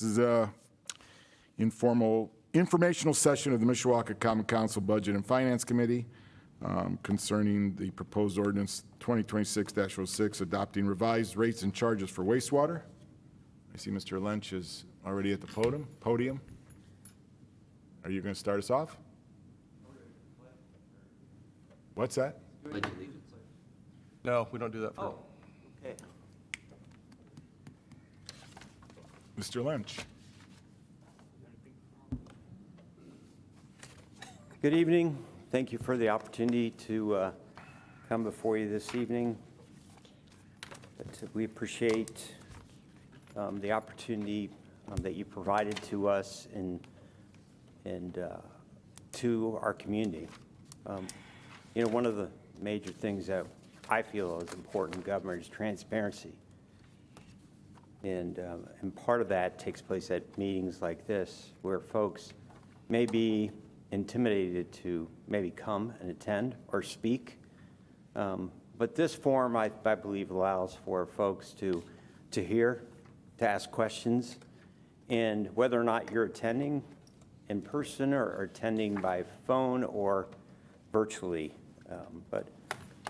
This is a informational session of the Mishawaka Common Council Budget and Finance Committee concerning the proposed ordinance 2026-06 adopting revised rates and charges for wastewater. I see Mr. Lynch is already at the podium. Are you going to start us off? What's that? No, we don't do that for. Oh, okay. Mr. Lynch. Good evening. Thank you for the opportunity to come before you this evening. We appreciate the opportunity that you provided to us and to our community. You know, one of the major things that I feel is important in government is transparency. And part of that takes place at meetings like this, where folks may be intimidated to maybe come and attend or speak. But this forum, I believe, allows for folks to hear, to ask questions, and whether or not you're attending in person or attending by phone or virtually. But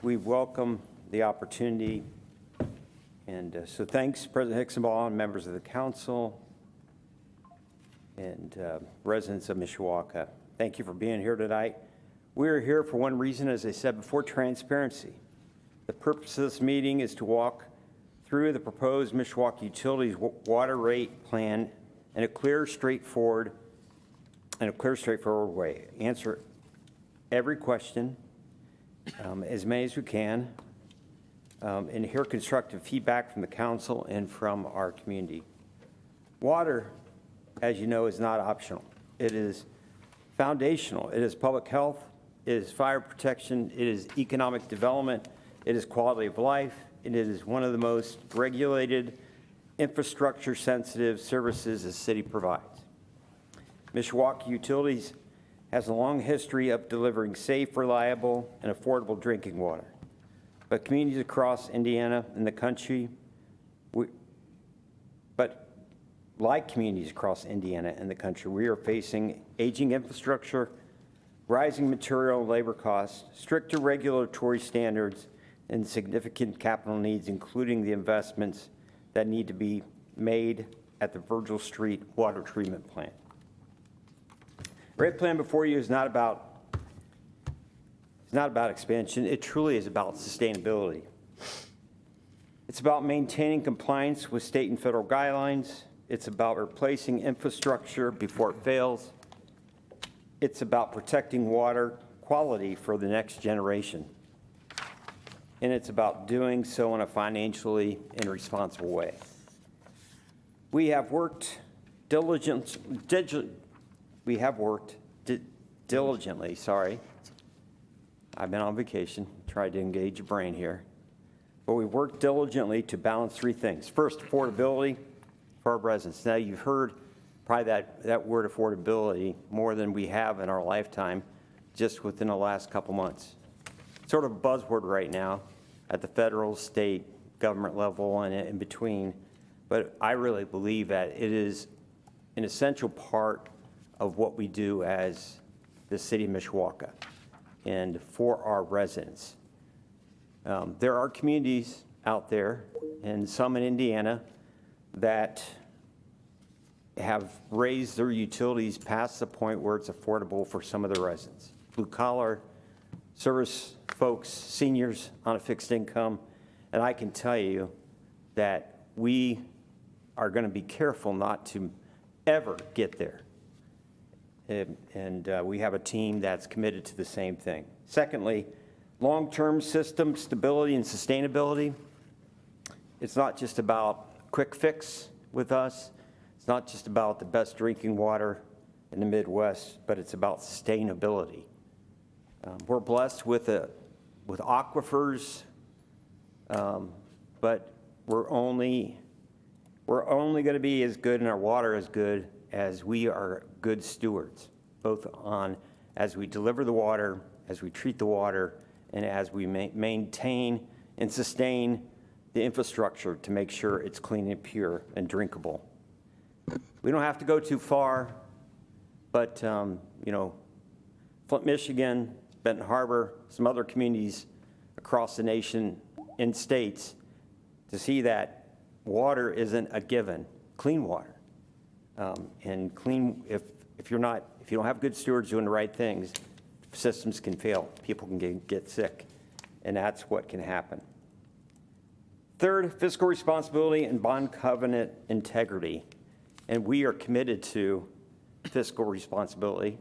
we welcome the opportunity. And so thanks, President Hicksonball and members of the council and residents of Mishawaka. Thank you for being here tonight. We're here for one reason, as I said before, transparency. The purpose of this meeting is to walk through the proposed Mishawaka Utilities water rate plan in a clear, straightforward way. Answer every question, as many as we can, and hear constructive feedback from the council and from our community. Water, as you know, is not optional. It is foundational. It is public health. It is fire protection. It is economic development. It is quality of life. And it is one of the most regulated, infrastructure-sensitive services the city provides. Mishawaka Utilities has a long history of delivering safe, reliable, and affordable drinking water. But communities across Indiana and the country, we are facing aging infrastructure, rising material and labor costs, stricter regulatory standards, and significant capital needs, including the investments that need to be made at the Virgil Street water treatment plant. The rate plan before you is not about expansion. It truly is about sustainability. It's about maintaining compliance with state and federal guidelines. It's about replacing infrastructure before it fails. It's about protecting water quality for the next generation. And it's about doing so in a financially and responsible way. We have worked diligently, I've been on vacation, tried to engage your brain here. But we worked diligently to balance three things. First, affordability for our residents. Now, you've heard probably that word affordability more than we have in our lifetime just within the last couple months. Sort of a buzzword right now at the federal, state, government level and in between. But I really believe that it is an essential part of what we do as the city of Mishawaka and for our residents. There are communities out there, and some in Indiana, that have raised their utilities past the point where it's affordable for some of the residents. Blue collar, service folks, seniors on a fixed income, and I can tell you that we are going to be careful not to ever get there. And we have a team that's committed to the same thing. Secondly, long-term system stability and sustainability. It's not just about quick fix with us. It's not just about the best drinking water in the Midwest, but it's about sustainability. We're blessed with aquifers, but we're only going to be as good and our water as good as we are good stewards, both on as we deliver the water, as we treat the water, and as we maintain and sustain the infrastructure to make sure it's clean and pure and drinkable. We don't have to go too far, but, Flint, Michigan, Benton Harbor, some other communities across the nation and states to see that water isn't a given, clean water. And clean, if you don't have good stewards doing the right things, systems can fail, people can get sick, and that's what can happen. Third, fiscal responsibility and bond covenant integrity. And we are committed to fiscal responsibility.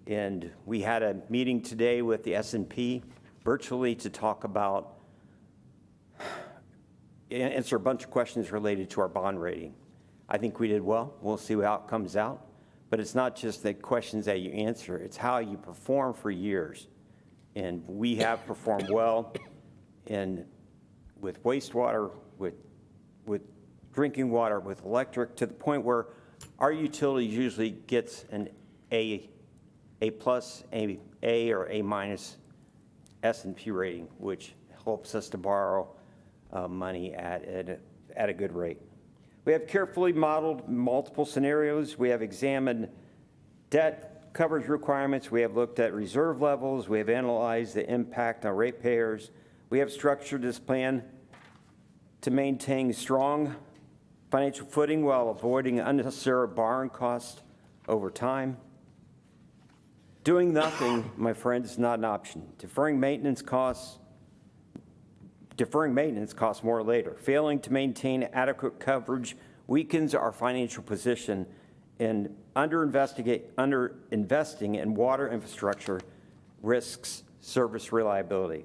And we had a meeting today with the S&P virtually to talk about, answer a bunch of questions related to our bond rating. I think we did well. We'll see how it comes out. But it's not just the questions that you answer, it's how you perform for years. And we have performed well with wastewater, with drinking water, with electric, to the point where our utility usually gets an A plus, A or A minus S&P rating, which helps us to borrow money at a good rate. We have carefully modeled multiple scenarios. We have examined debt coverage requirements. We have looked at reserve levels. We have analyzed the impact on ratepayers. We have structured this plan to maintain strong financial footing while avoiding unnecessary borrowing costs over time. Doing nothing, my friends, is not an option. Deferring maintenance costs more later. Failing to maintain adequate coverage weakens our financial position, and under-investing in water infrastructure risks service reliability.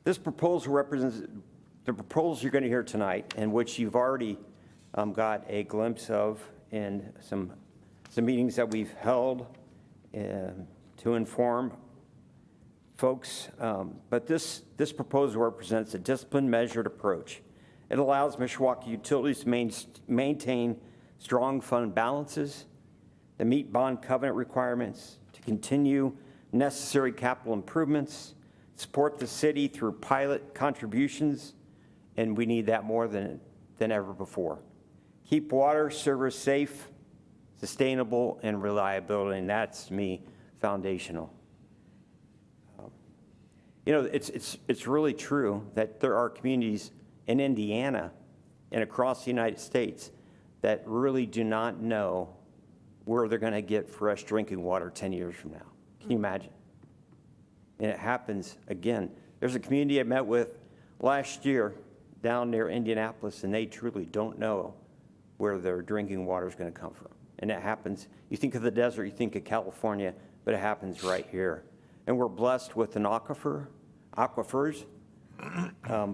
This proposal represents the proposal you're going to hear tonight, and which you've already got a glimpse of in some meetings that we've held to inform folks. But this proposal represents a disciplined, measured approach. It allows Mishawaka Utilities to maintain strong fund balances, to meet bond covenant requirements, to continue necessary capital improvements, support the city through pilot contributions, and we need that more than ever before. Keep water service safe, sustainable, and reliability, and that's, to me, foundational. It's really true that there are communities in Indiana and across the United States that really do not know where they're going to get fresh drinking water 10 years from now. Can you imagine? And it happens again. There's a community I met with last year down near Indianapolis, and they truly don't know where their drinking water is going to come from. And it happens. You think of the desert, you think of California, but it happens right here. And we're blessed with an aquifers,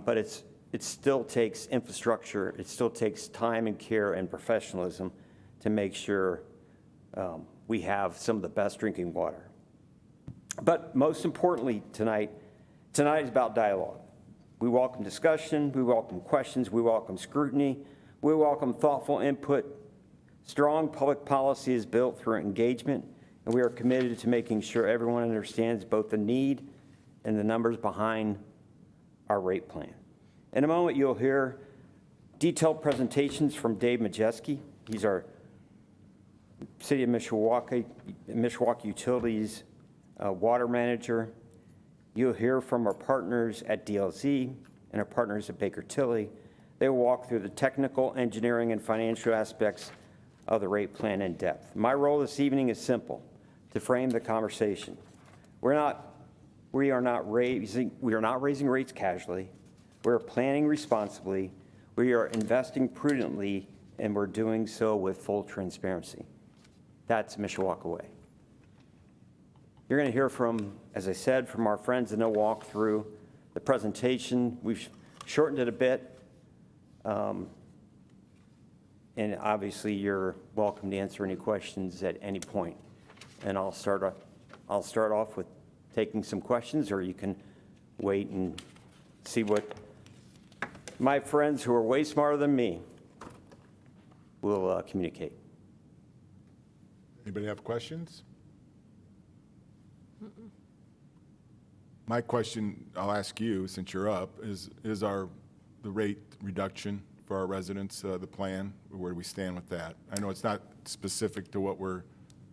but it still takes infrastructure. It still takes time and care and professionalism to make sure we have some of the best drinking water. But most importantly tonight is about dialogue. We welcome discussion, we welcome questions, we welcome scrutiny, we welcome thoughtful input. Strong public policy is built through engagement, and we are committed to making sure everyone understands both the need and the numbers behind our rate plan. In a moment, you'll hear detailed presentations from Dave Majeski. He's our City of Mishawaka Utilities water manager. You'll hear from our partners at DLZ and our partners at Baker Tilly. They will walk through the technical, engineering, and financial aspects of the rate plan in depth. My role this evening is simple: to frame the conversation. We are not raising rates casually. We're planning responsibly. We are investing prudently, and we're doing so with full transparency. That's Mishawaka way. You're going to hear from, as I said, from our friends, and they'll walk through the presentation. We've shortened it a bit. And obviously, you're welcome to answer any questions at any point. And I'll start off with taking some questions, or you can wait and see what my friends who are way smarter than me will communicate. Anybody have questions? My question, I'll ask you since you're up, is the rate reduction for our residents, the plan? Where do we stand with that? I know it's not specific to what we're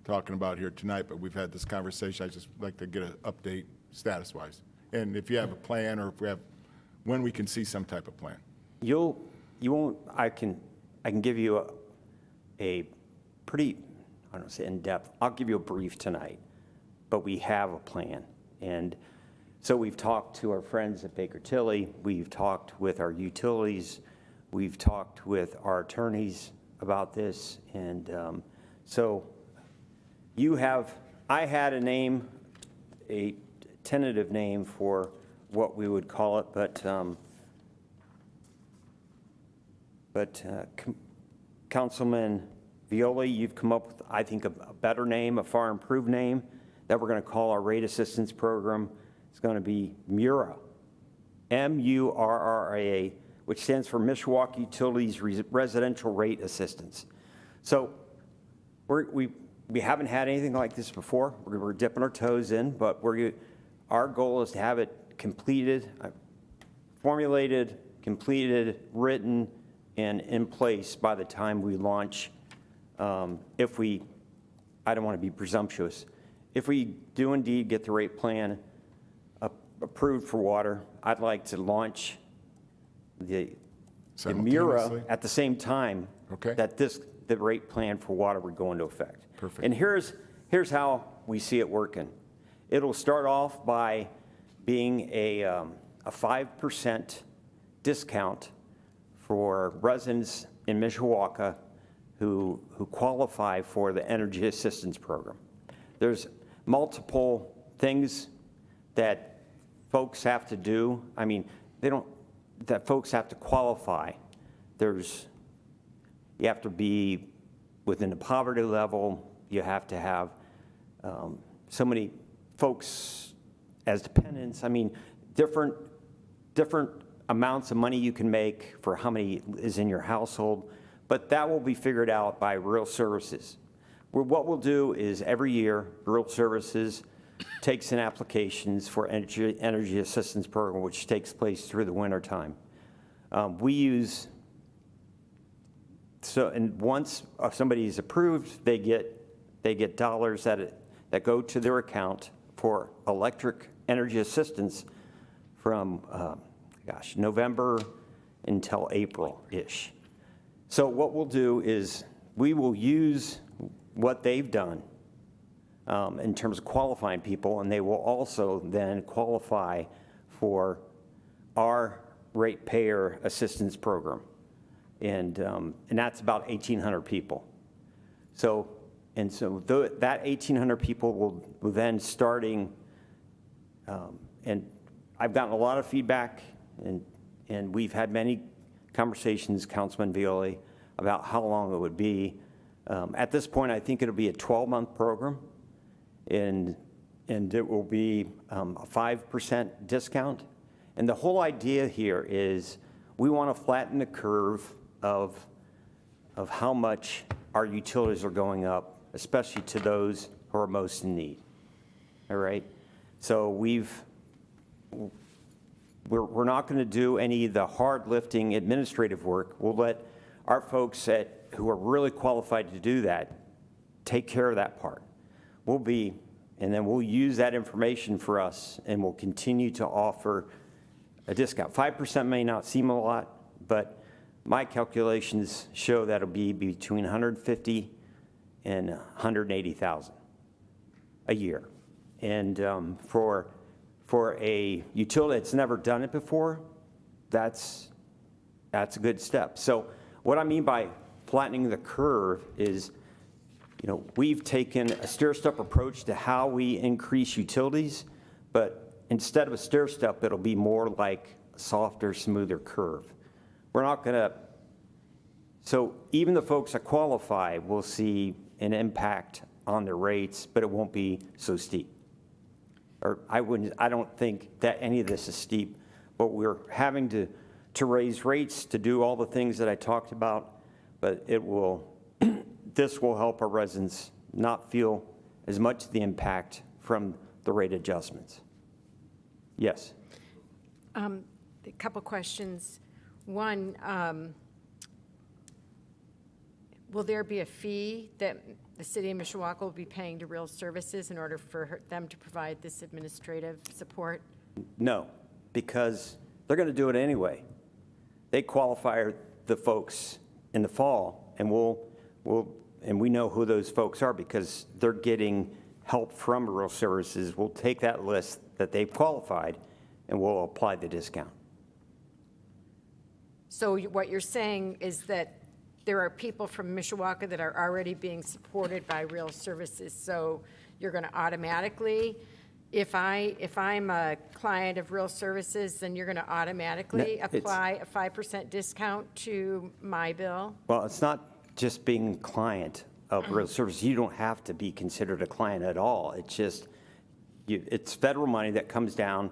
talking about here tonight, but we've had this conversation. I'd just like to get an update status-wise. And if you have a plan, or if we have, when we can see some type of plan. You won't, I can give you a pretty, I don't say in-depth, I'll give you a brief tonight, but we have a plan. And so we've talked to our friends at Baker Tilly, we've talked with our utilities, we've talked with our attorneys about this, and so I had a name, a tentative name for what we would call it, but Councilman Viola, you've come up with, I think, a better name, a far improved name that we're going to call our rate assistance program. It's going to be MURA, M-U-R-R-A, which stands for Mishawaka Utilities Residential Rate Assistance. So we haven't had anything like this before. We're dipping our toes in, but our goal is to have it completed, formulated, completed, written, and in place by the time we launch. I don't want to be presumptuous. If we do indeed get the rate plan approved for water, I'd like to launch the MURA Simultaneously? at the same time Okay. that the rate plan for water would go into effect. Perfect. And here's how we see it working. It'll start off by being a 5% discount for residents in Mishawaka who qualify for the energy assistance program. There's multiple things that folks have to do. I mean, that folks have to qualify. You have to be within the poverty level. You have to have so many folks as dependents. I mean, different amounts of money you can make for how many is in your household, but that will be figured out by Rural Services. What we'll do is every year, Rural Services takes in applications for energy assistance program, which takes place through the winter time. And once somebody is approved, they get dollars that go to their account for electric energy assistance from, November until April-ish. So what we'll do is we will use what they've done in terms of qualifying people, and they will also then qualify for our ratepayer assistance program. And that's about 1,800 people. So that 1,800 people will then starting, and I've gotten a lot of feedback, and we've had many conversations, Councilman Violi, about how long it would be. At this point, I think it'll be a 12-month program, and it will be a 5% discount. And the whole idea here is we want to flatten the curve of how much our utilities are going up, especially to those who are most in need. All right? So we're not going to do any of the hard lifting administrative work. We'll let our folks who are really qualified to do that take care of that part. And then we'll use that information for us, and we'll continue to offer a discount. 5% may not seem a lot, but my calculations show that it'll be between 150 and 180,000 a year. And for a utility that's never done it before, that's a good step. So what I mean by flattening the curve is, we've taken a stair-step approach to how we increase utilities, but instead of a stair-step, it'll be more like a softer, smoother curve. We're not going to, so even the folks that qualify will see an impact on their rates, but it won't be so steep. Or I don't think that any of this is steep, but we're having to raise rates to do all the things that I talked about, but this will help our residents not feel as much the impact from the rate adjustments. Yes. A couple questions. One, will there be a fee that the city of Mishawaka will be paying to Real Services in order for them to provide this administrative support? No, because they're going to do it anyway. They qualify the folks in the fall, and we know who those folks are because they're getting help from Real Services. We'll take that list that they've qualified, and we'll apply the discount. So what you're saying is that there are people from Mishawaka that are already being supported by Real Services, so you're going to automatically, if I'm a client of Real Services, then you're going to automatically No, it's- apply a 5% discount to my bill? Well, it's not just being a client of Real Services. You don't have to be considered a client at all. It's just, it's federal money that comes down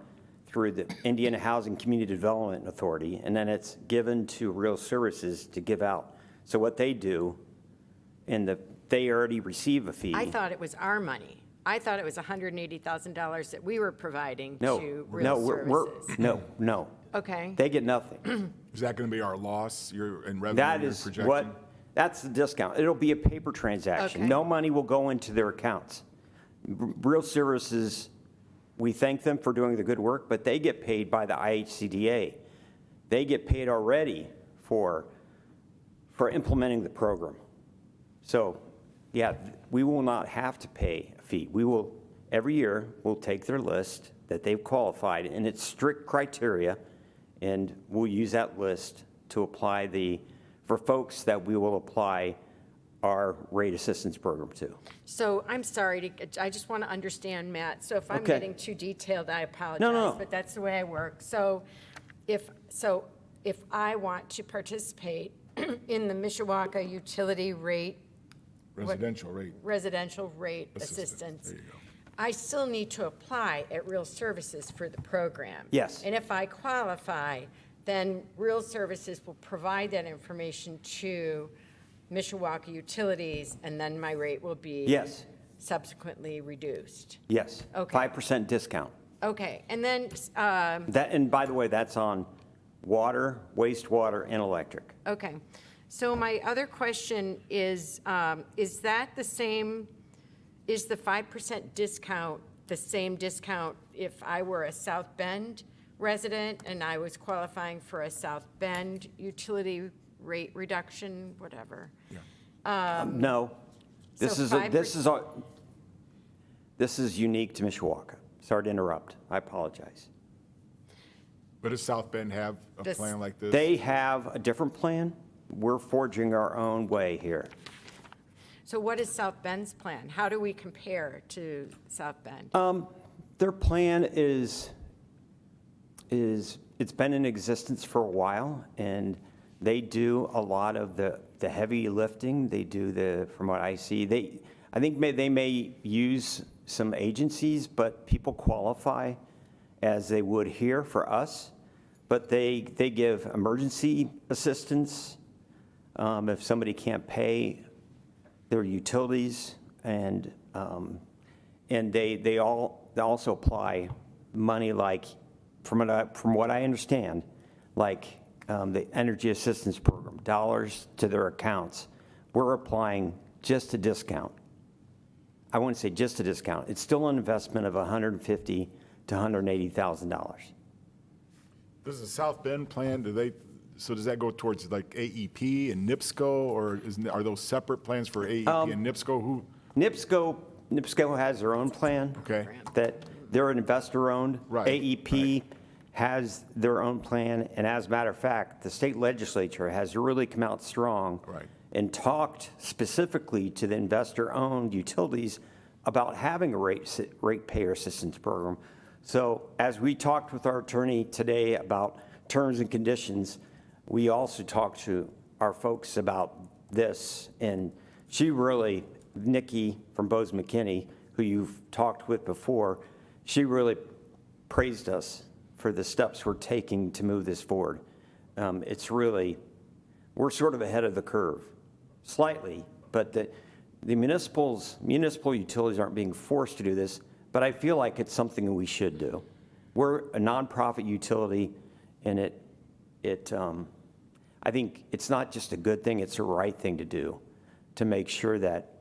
through the Indiana Housing Community Development Authority, and then it's given to Real Services to give out. So what they do, they already receive a fee. I thought it was our money. I thought it was $180,000 that we were providing No, to no, Real Services. no. Okay. They get nothing. Is that going to be our loss, in revenue That you're is projecting? that's the discount. It'll be a paper transaction. Okay. No money will go into their accounts. Real Services, we thank them for doing the good work, but they get paid by the IHCDA. They get paid already for implementing the program. So, yeah, we will not have to pay a fee. We will, every year, we'll take their list that they've qualified, and it's strict criteria, and we'll use that list to apply for folks that we will apply our rate assistance program to. So I'm sorry, I just want to understand, Matt. So if I'm Okay. getting too detailed, I apologize. No. But that's the way I work. So if I want to participate in the Mishawaka utility rate, Residential rate. residential rate assistance, There you go. I still need to apply at Real Services for the program. Yes. And if I qualify, then Real Services will provide that information to Mishawaka Utilities, and then my rate will be Yes. subsequently reduced. Yes. Okay. 5% discount. Okay, and then, And by the way, that's on water, wastewater, and electric. okay. So my other question is that the same, is the 5% discount the same discount if I were a South Bend resident and I was qualifying for a South Bend utility rate reduction, whatever? No. This so is, this is unique to Mishawaka. Sorry to interrupt. I apologize. But does South Bend have a This- plan like this? They have a different plan. We're forging our own way here. So what is South Bend's plan? How do we compare to South Bend? Their plan is it's been in existence for a while, and they do a lot of the heavy lifting. They do from what I see, I think they may use some agencies, but people qualify as they would here for us. But they give emergency assistance if somebody can't pay their utilities, and they also apply money like, from what I understand, like the Energy Assistance Program, dollars to their accounts. We're applying just a discount. I wouldn't say just a discount. It's still an investment of $150,000 to $180,000. Does the South Bend plan, so does that go towards like AEP and NIPSCO, or are those separate plans for AEP and NIPSCO? NIPSCO has their own plan. Okay. That they're an investor-owned. Right, AEP has their own plan, and as a matter of fact, the state legislature has really come out strong. Right. And talked specifically to the investor-owned utilities about having a ratepayer assistance program. So as we talked with our attorney today about terms and conditions, we also talked to our folks about this, and she really, Nikki from Bose McKinney, who you've talked with before, she really praised us for the steps we're taking to move this forward. It's really, we're sort of ahead of the curve, slightly, but the municipal utilities aren't being forced to do this, but I feel like it's something that we should do. We're a nonprofit utility, and I think it's not just a good thing, it's the right thing to do. to make sure that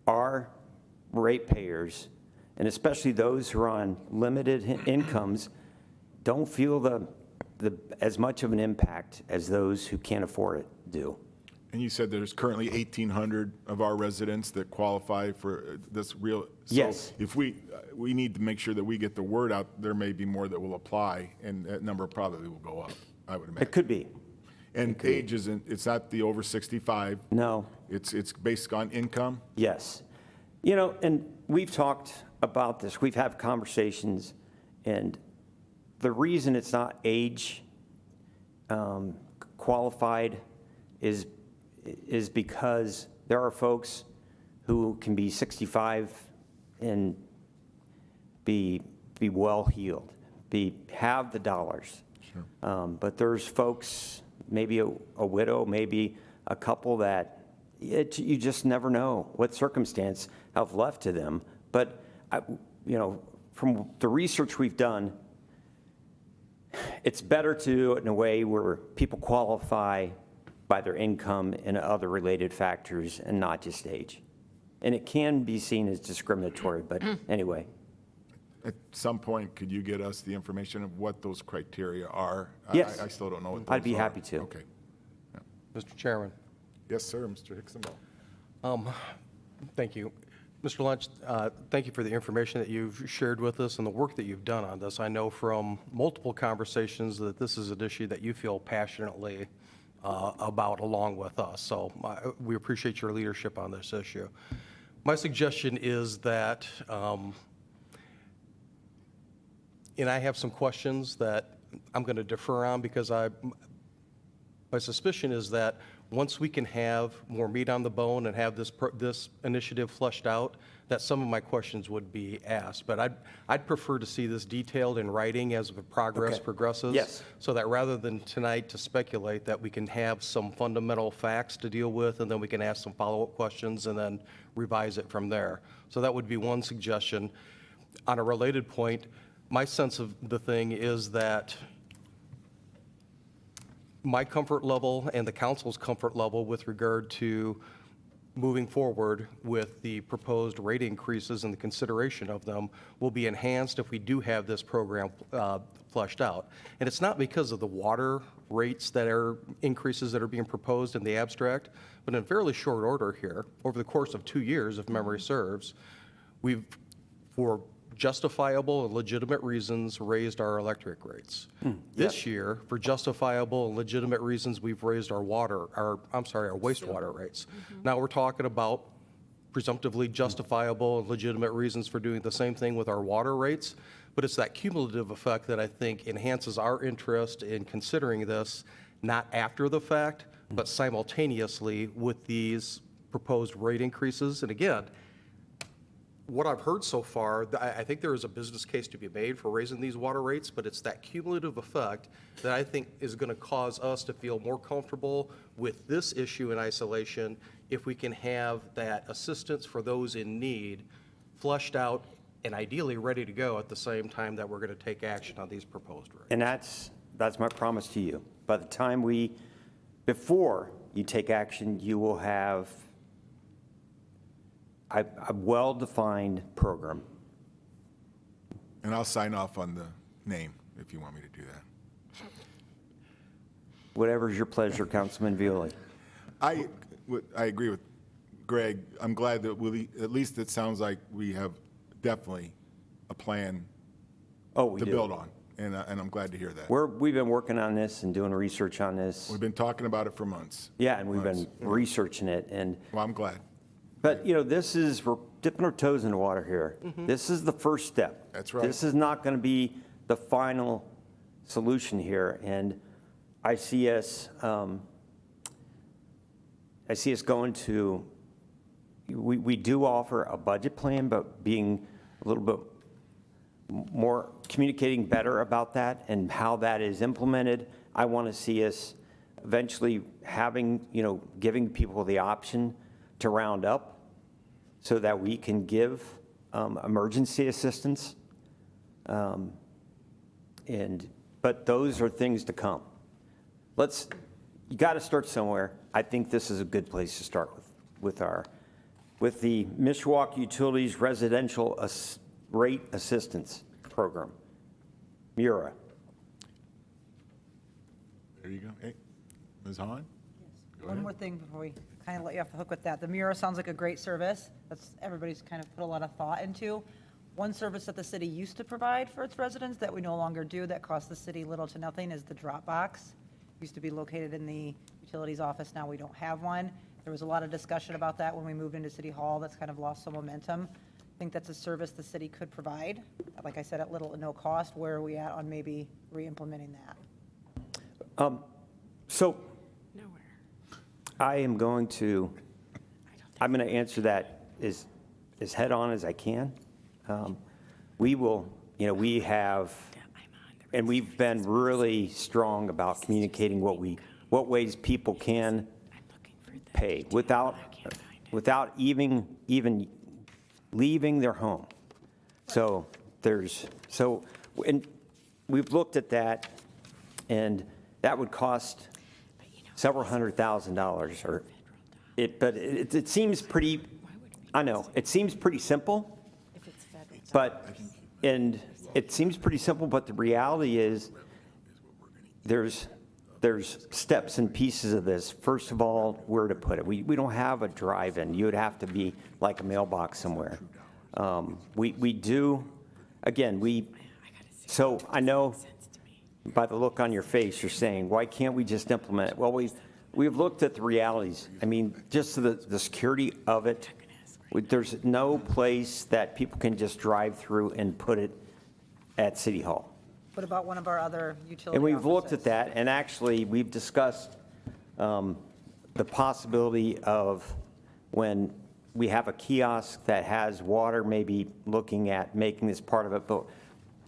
our ratepayers, and especially those who are on limited incomes, don't feel as much of an impact as those who can't afford it do. And you said there's currently 1,800 of our residents that qualify for this real. Yes. So if we need to make sure that we get the word out, there may be more that will apply, and that number probably will go up, I would imagine. It could be. And age isn't, it's not the over 65. No. It's based on income. Yes. You know, and we've talked about this. We've had conversations, and the reason it's not age qualified is because there are folks who can be 65 and be well heeled, have the dollars. Sure. But there's folks, maybe a widow, maybe a couple that you just never know what circumstance have left to them. But from the research we've done, it's better to do it in a way where people qualify by their income and other related factors and not just age. And it can be seen as discriminatory, but anyway. At some point, could you get us the information of what those criteria are? Yes. I still don't know what those are. I'd be happy to. Okay. Mr. Chairman. Yes, sir, Mr. Hicksonball. Thank you. Mr. Lunch, thank you for the information that you've shared with us and the work that you've done on this. I know from multiple conversations that this is an issue that you feel passionately about along with us. So we appreciate your leadership on this issue. My suggestion is that, and I have some questions that I'm going to defer on because my suspicion is that once we can have more meat on the bone and have this initiative fleshed out, that some of my questions would be asked. But I'd prefer to see this detailed in writing as the progress Okay. progresses. Yes. So that rather than tonight to speculate, that we can have some fundamental facts to deal with, and then we can ask some follow-up questions and then revise it from there. So that would be one suggestion. On a related point, my sense of the thing is that my comfort level and the council's comfort level with regard to moving forward with the proposed rate increases and the consideration of them will be enhanced if we do have this program fleshed out. And it's not because of the water rates that are increases that are being proposed in the abstract, but in fairly short order here, over the course of 2 years, if memory serves, we've, for justifiable and legitimate reasons, raised our electric rates. This year, for justifiable and legitimate reasons, we've raised our wastewater rates. Now we're talking about presumptively justifiable and legitimate reasons for doing the same thing with our water rates, but it's that cumulative effect that I think enhances our interest in considering this, not after the fact, but simultaneously with these proposed rate increases. And again, what I've heard so far, I think there is a business case to be made for raising these water rates, but it's that cumulative effect that I think is going to cause us to feel more comfortable with this issue in isolation if we can have that assistance for those in need fleshed out and ideally ready to go at the same time that we're going to take action on these proposed rates. And that's my promise to you. By the time before you take action, you will have a well-defined program. And I'll sign off on the name if you want me to do that. Whatever's your pleasure, Councilman Violi. I agree with Greg. I'm glad that at least it sounds like we have definitely a plan We to do. build on, and I'm glad to hear that. We've been working on this and doing research on this. We've been talking about it for months. Yeah, and we've Months. been researching it. Well, I'm glad. But, we're dipping our toes in the water here. This is the first step. That's right. This is not going to be the final solution here. And I see us going to, we do offer a budget plan, but being a little bit more, communicating better about that and how that is implemented. I want to see us eventually giving people the option to round up so that we can give emergency assistance. But those are things to come. You got to start somewhere. I think this is a good place to start with. with the Mishawaka Utilities Residential Rate Assistance Program, MURA. There you go. Hey, Ms. Hahn? Go One ahead. more thing before we kind of let you off the hook with that. The Mura sounds like a great service. That's, everybody's kind of put a lot of thought into. One service that the city used to provide for its residents that we no longer do, that costs the city little to nothing, is the drop box. Used to be located in the utilities office, now we don't have one. There was a lot of discussion about that when we moved into City Hall. That's kind of lost some momentum. I think that's a service the city could provide, like I said, at little to no cost. Where are we at on maybe re-implementing that? So Nowhere. I'm going to answer that as head-on as I can. We will, we have, and we've been really strong about communicating what ways people can pay without even leaving their home. So and we've looked at that, and that would cost several $100,000, but it seems pretty, I know, it seems pretty simple. But it seems pretty simple, but the reality is there's steps and pieces of this. First of all, where to put it. We don't have a drive-in. You would have to be like a mailbox somewhere. We do, again, so I know by the look on your face, you're saying, why can't we just implement it? Well, we've looked at the realities. I mean, just the security of it. There's no place that people can just drive through and put it at City Hall. What about one of our other utility And we've looked at offices? that, and actually, we've discussed the possibility of when we have a kiosk that has water, maybe looking at making this part of it, but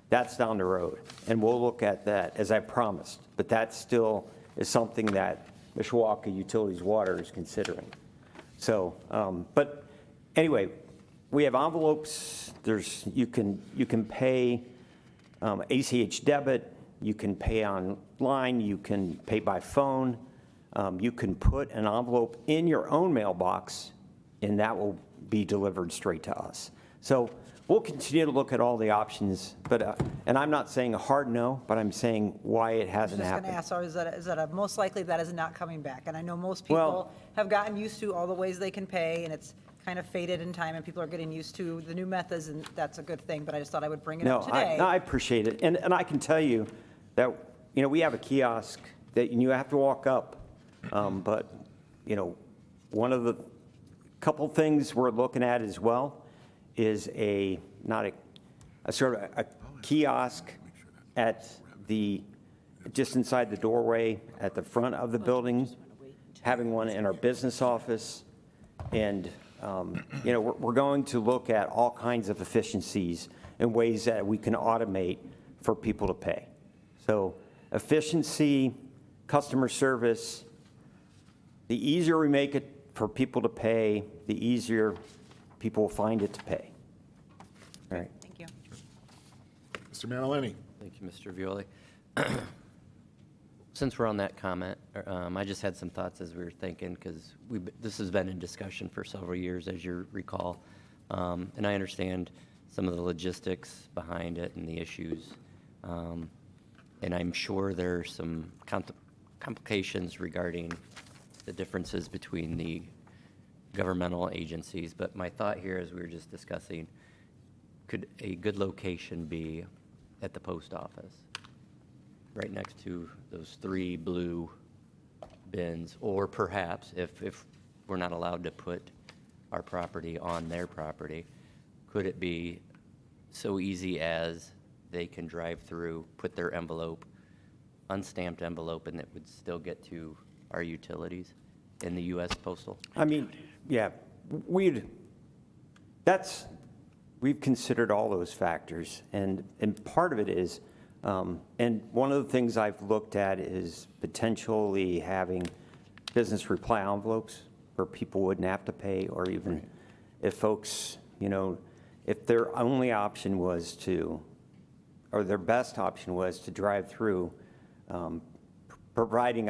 that's down the road. And we'll look at that, as I promised. But that still is something that Mishawaka Utilities Water is considering. So, but anyway, we have envelopes. You can pay ACH debit. You can pay online. You can pay by phone. You can put an envelope in your own mailbox, and that will be delivered straight to us. So we'll continue to look at all the options, but and I'm not saying a hard no, but I'm saying why it hasn't Just going happened. to ask, is that most likely that is not coming back? And I know most Well- people have gotten used to all the ways they can pay, and it's kind of faded in time, and people are getting used to the new methods, and that's a good thing, but I just thought I would bring it No, up today. I appreciate it. And I can tell you that, we have a kiosk that you have to walk up. But, one of the couple things we're looking at as well is not a sort of a kiosk just inside the doorway at the front of the building, having one in our business office. And, we're going to look at all kinds of efficiencies and ways that we can automate for people to pay. So efficiency, customer service, the easier we make it for people to pay, the easier people will find it to pay. All right. Thank you. Mr. Manalini? Thank you, Mr. Violi. Since we're on that comment, I just had some thoughts as we were thinking, because this has been in discussion for several years, as you recall. And I understand some of the logistics behind it and the issues. And I'm sure there are some complications regarding the differences between the governmental agencies. But my thought here, as we were just discussing, could a good location be at the post office, right next to those 3 blue bins? Or perhaps, if we're not allowed to put our property on their property, could it be so easy as they can drive through, put their envelope, unstamped envelope, and it would still get to our utilities in the U.S. Postal? I mean, yeah, we've considered all those factors, and part of it is, and one of the things I've looked at is potentially having business reply envelopes where people wouldn't have to pay, or even if folks, if their only option was or their best option was to drive through, providing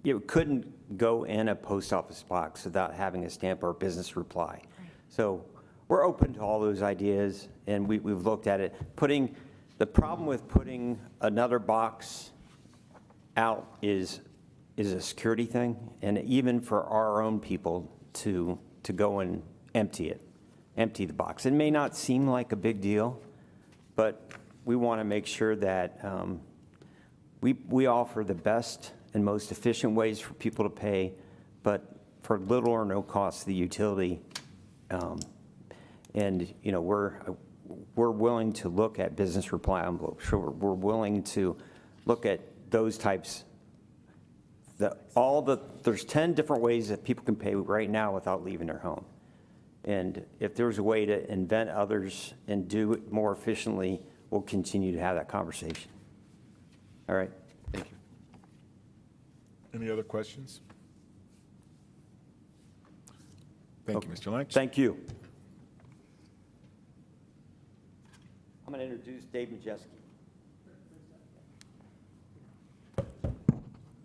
you couldn't go in a post office box without having a stamp or a business reply. So we're open to all those ideas, and we've looked at it. The problem with putting another box out is a security thing, and even for our own people to go and empty the box. It may not seem like a big deal, but we want to make sure that we offer the best and most efficient ways for people to pay, but for little or no cost to the utility. And, you know, we're willing to look at business reply envelopes. Sure, we're willing to look at those types. There's 10 different ways that people can pay right now without leaving their home. And if there's a way to invent others and do it more efficiently, we'll continue to have that conversation. All right? Thank you. Any other questions? Thank you, Mr. Lynch. Thank you. I'm going to introduce Dave Majeski.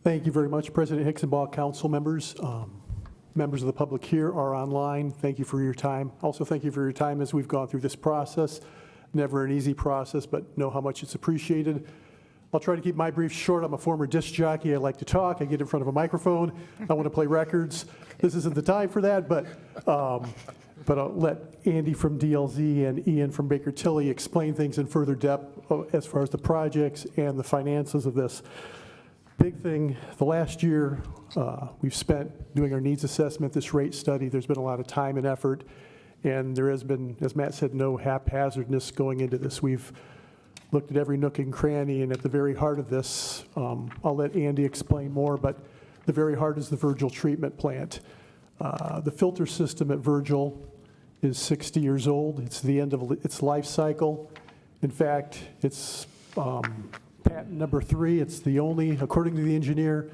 Thank you very much, President Hicksonball, council members, members of the public here or online. Thank you for your time. Also, thank you for your time as we've gone through this process. Never an easy process, but know how much it's appreciated. I'll try to keep my brief short. I'm a former disc jockey. I like to talk. I get in front of a microphone. I want to play records. This isn't the time for that, but I'll let Andy from DLZ and Ian from Baker Tilly explain things in further depth as far as the projects and the finances of this. Big thing, the last year we've spent doing our needs assessment, this rate study. There's been a lot of time and effort, and there has been, as Matt said, no haphazardness going into this. We've looked at every nook and cranny, and at the very heart of this, I'll let Andy explain more, but the very heart is the Virgil treatment plant. The filter system at Virgil is 60 years old. It's the end of its life cycle. In fact, it's patent number 3. It's the only, according to the engineer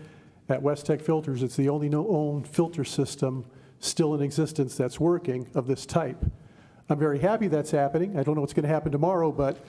at West Tech Filters, it's the only known filter system still in existence that's working of this type. I'm very happy that's happening. I don't know what's going to happen tomorrow, but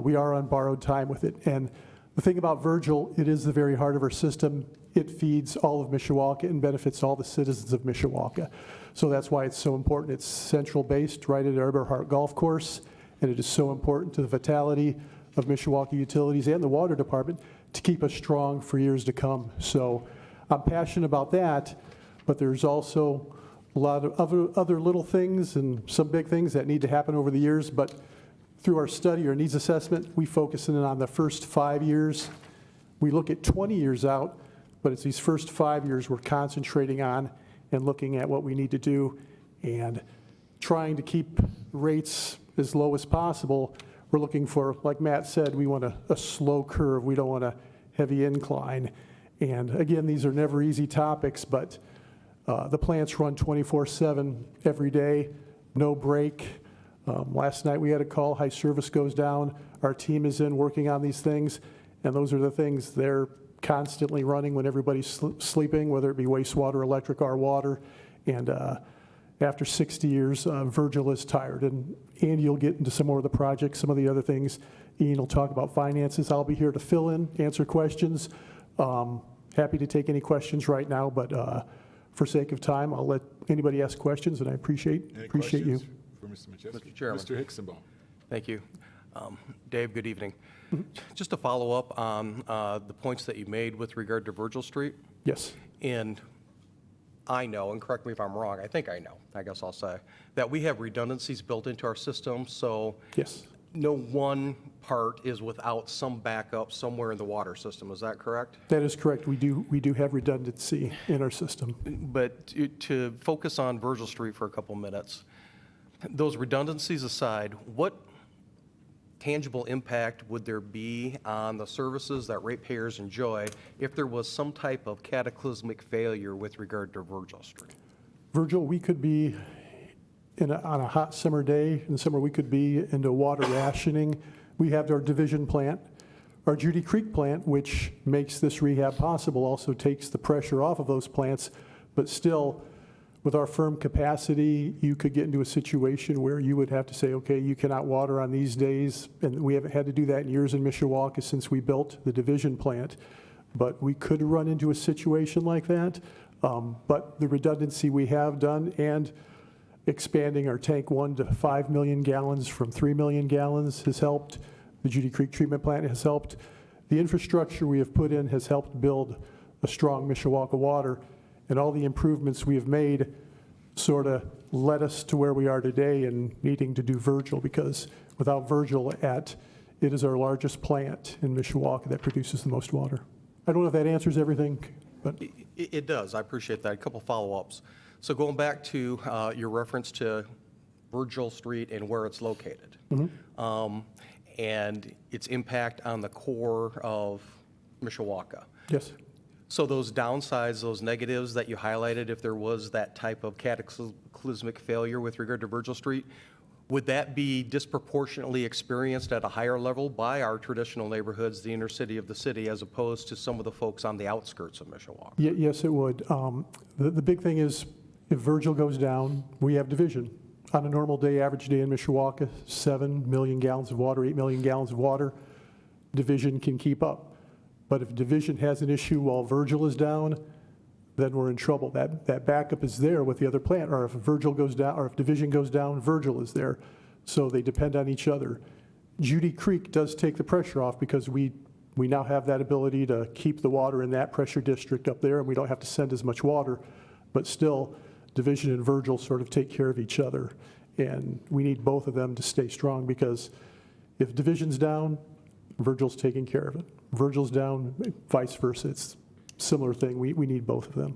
we are on borrowed time with it. And the thing about Virgil, it is the very heart of our system. It feeds all of Mishawaka and benefits all the citizens of Mishawaka. So that's why it's so important. It's central based right at Eberhart Golf Course, and it is so important to the vitality of Mishawaka Utilities and the Water Department to keep us strong for years to come. So I'm passionate about that, but there's also a lot of other little things and some big things that need to happen over the years. But through our study, our needs assessment, we focus in on the first 5 years. We look at 20 years out, but it's these first 5 years we're concentrating on and looking at what we need to do and trying to keep rates as low as possible. We're looking for, like Matt said, we want a slow curve. We don't want a heavy incline. And again, these are never easy topics, but the plants run 24/7 every day, no break. Last night we had a call, high service goes down. Our team is in working on these things, and those are the things they're constantly running when everybody's sleeping, whether it be wastewater, electric, or water. And after 60 years, Virgil is tired. And Andy will get into some more of the projects, some of the other things. Ian will talk about finances. I'll be here to fill in, answer questions. Happy to take any questions right now, but for sake of time, I'll let anybody ask questions, and I appreciate you. questions for Mr. Majeski? Mr. Chairman. Mr. Hicksonball. Thank you. Dave, good evening. Just to follow up on the points that you made with regard to Virgil Street, Yes. and I know, and correct me if I'm wrong, I think I know, I guess I'll say, that we have redundancies built into our system, so Yes. no one part is without some backup somewhere in the water system. Is that correct? That is correct. We do have redundancy in our system. But to focus on Virgil Street for a couple minutes, those redundancies aside, what tangible impact would there be on the services that ratepayers enjoy if there was some type of cataclysmic failure with regard to Virgil Street? Virgil, we could be on a hot summer day in the summer, we could be into water rationing. We have our division plant. Our Judy Creek plant, which makes this rehab possible, also takes the pressure off of those plants, but still, with our firm capacity, you could get into a situation where you would have to say, okay, you cannot water on these days, and we haven't had to do that in years in Mishawaka since we built the division plant. but we could run into a situation like that. But the redundancy we have done and expanding our tank 1 to 5 million gallons from 3 million gallons has helped. The Judy Creek treatment plant has helped. The infrastructure we have put in has helped build a strong Mishawaka water, and all the improvements we have made sort of led us to where we are today and needing to do Virgil, because without Virgil it is our largest plant in Mishawaka that produces the most water. I don't know if that answers everything, but It does. I appreciate that. A couple follow-ups. So going back to your reference to Virgil Street and where it's located, and its impact on the core of Mishawaka. yes. So those downsides, those negatives that you highlighted, if there was that type of cataclysmic failure with regard to Virgil Street, would that be disproportionately experienced at a higher level by our traditional neighborhoods, the inner city of the city, as opposed to some of the folks on the outskirts of Mishawaka? Yes, it would. The big thing is, if Virgil goes down, we have division. On a normal day, average day in Mishawaka, 7 million gallons of water, 8 million gallons of water, division can keep up. But if division has an issue while Virgil is down, then we're in trouble. That backup is there with the other plant, or if Virgil goes down, or if division goes down, Virgil is there. So they depend on each other. Judy Creek does take the pressure off because we now have that ability to keep the water in that pressure district up there, and we don't have to send as much water. But still, division and Virgil sort of take care of each other. And we need both of them to stay strong, because if division's down, Virgil's taking care of it. Virgil's down, vice versa. It's a similar thing. We need both of them.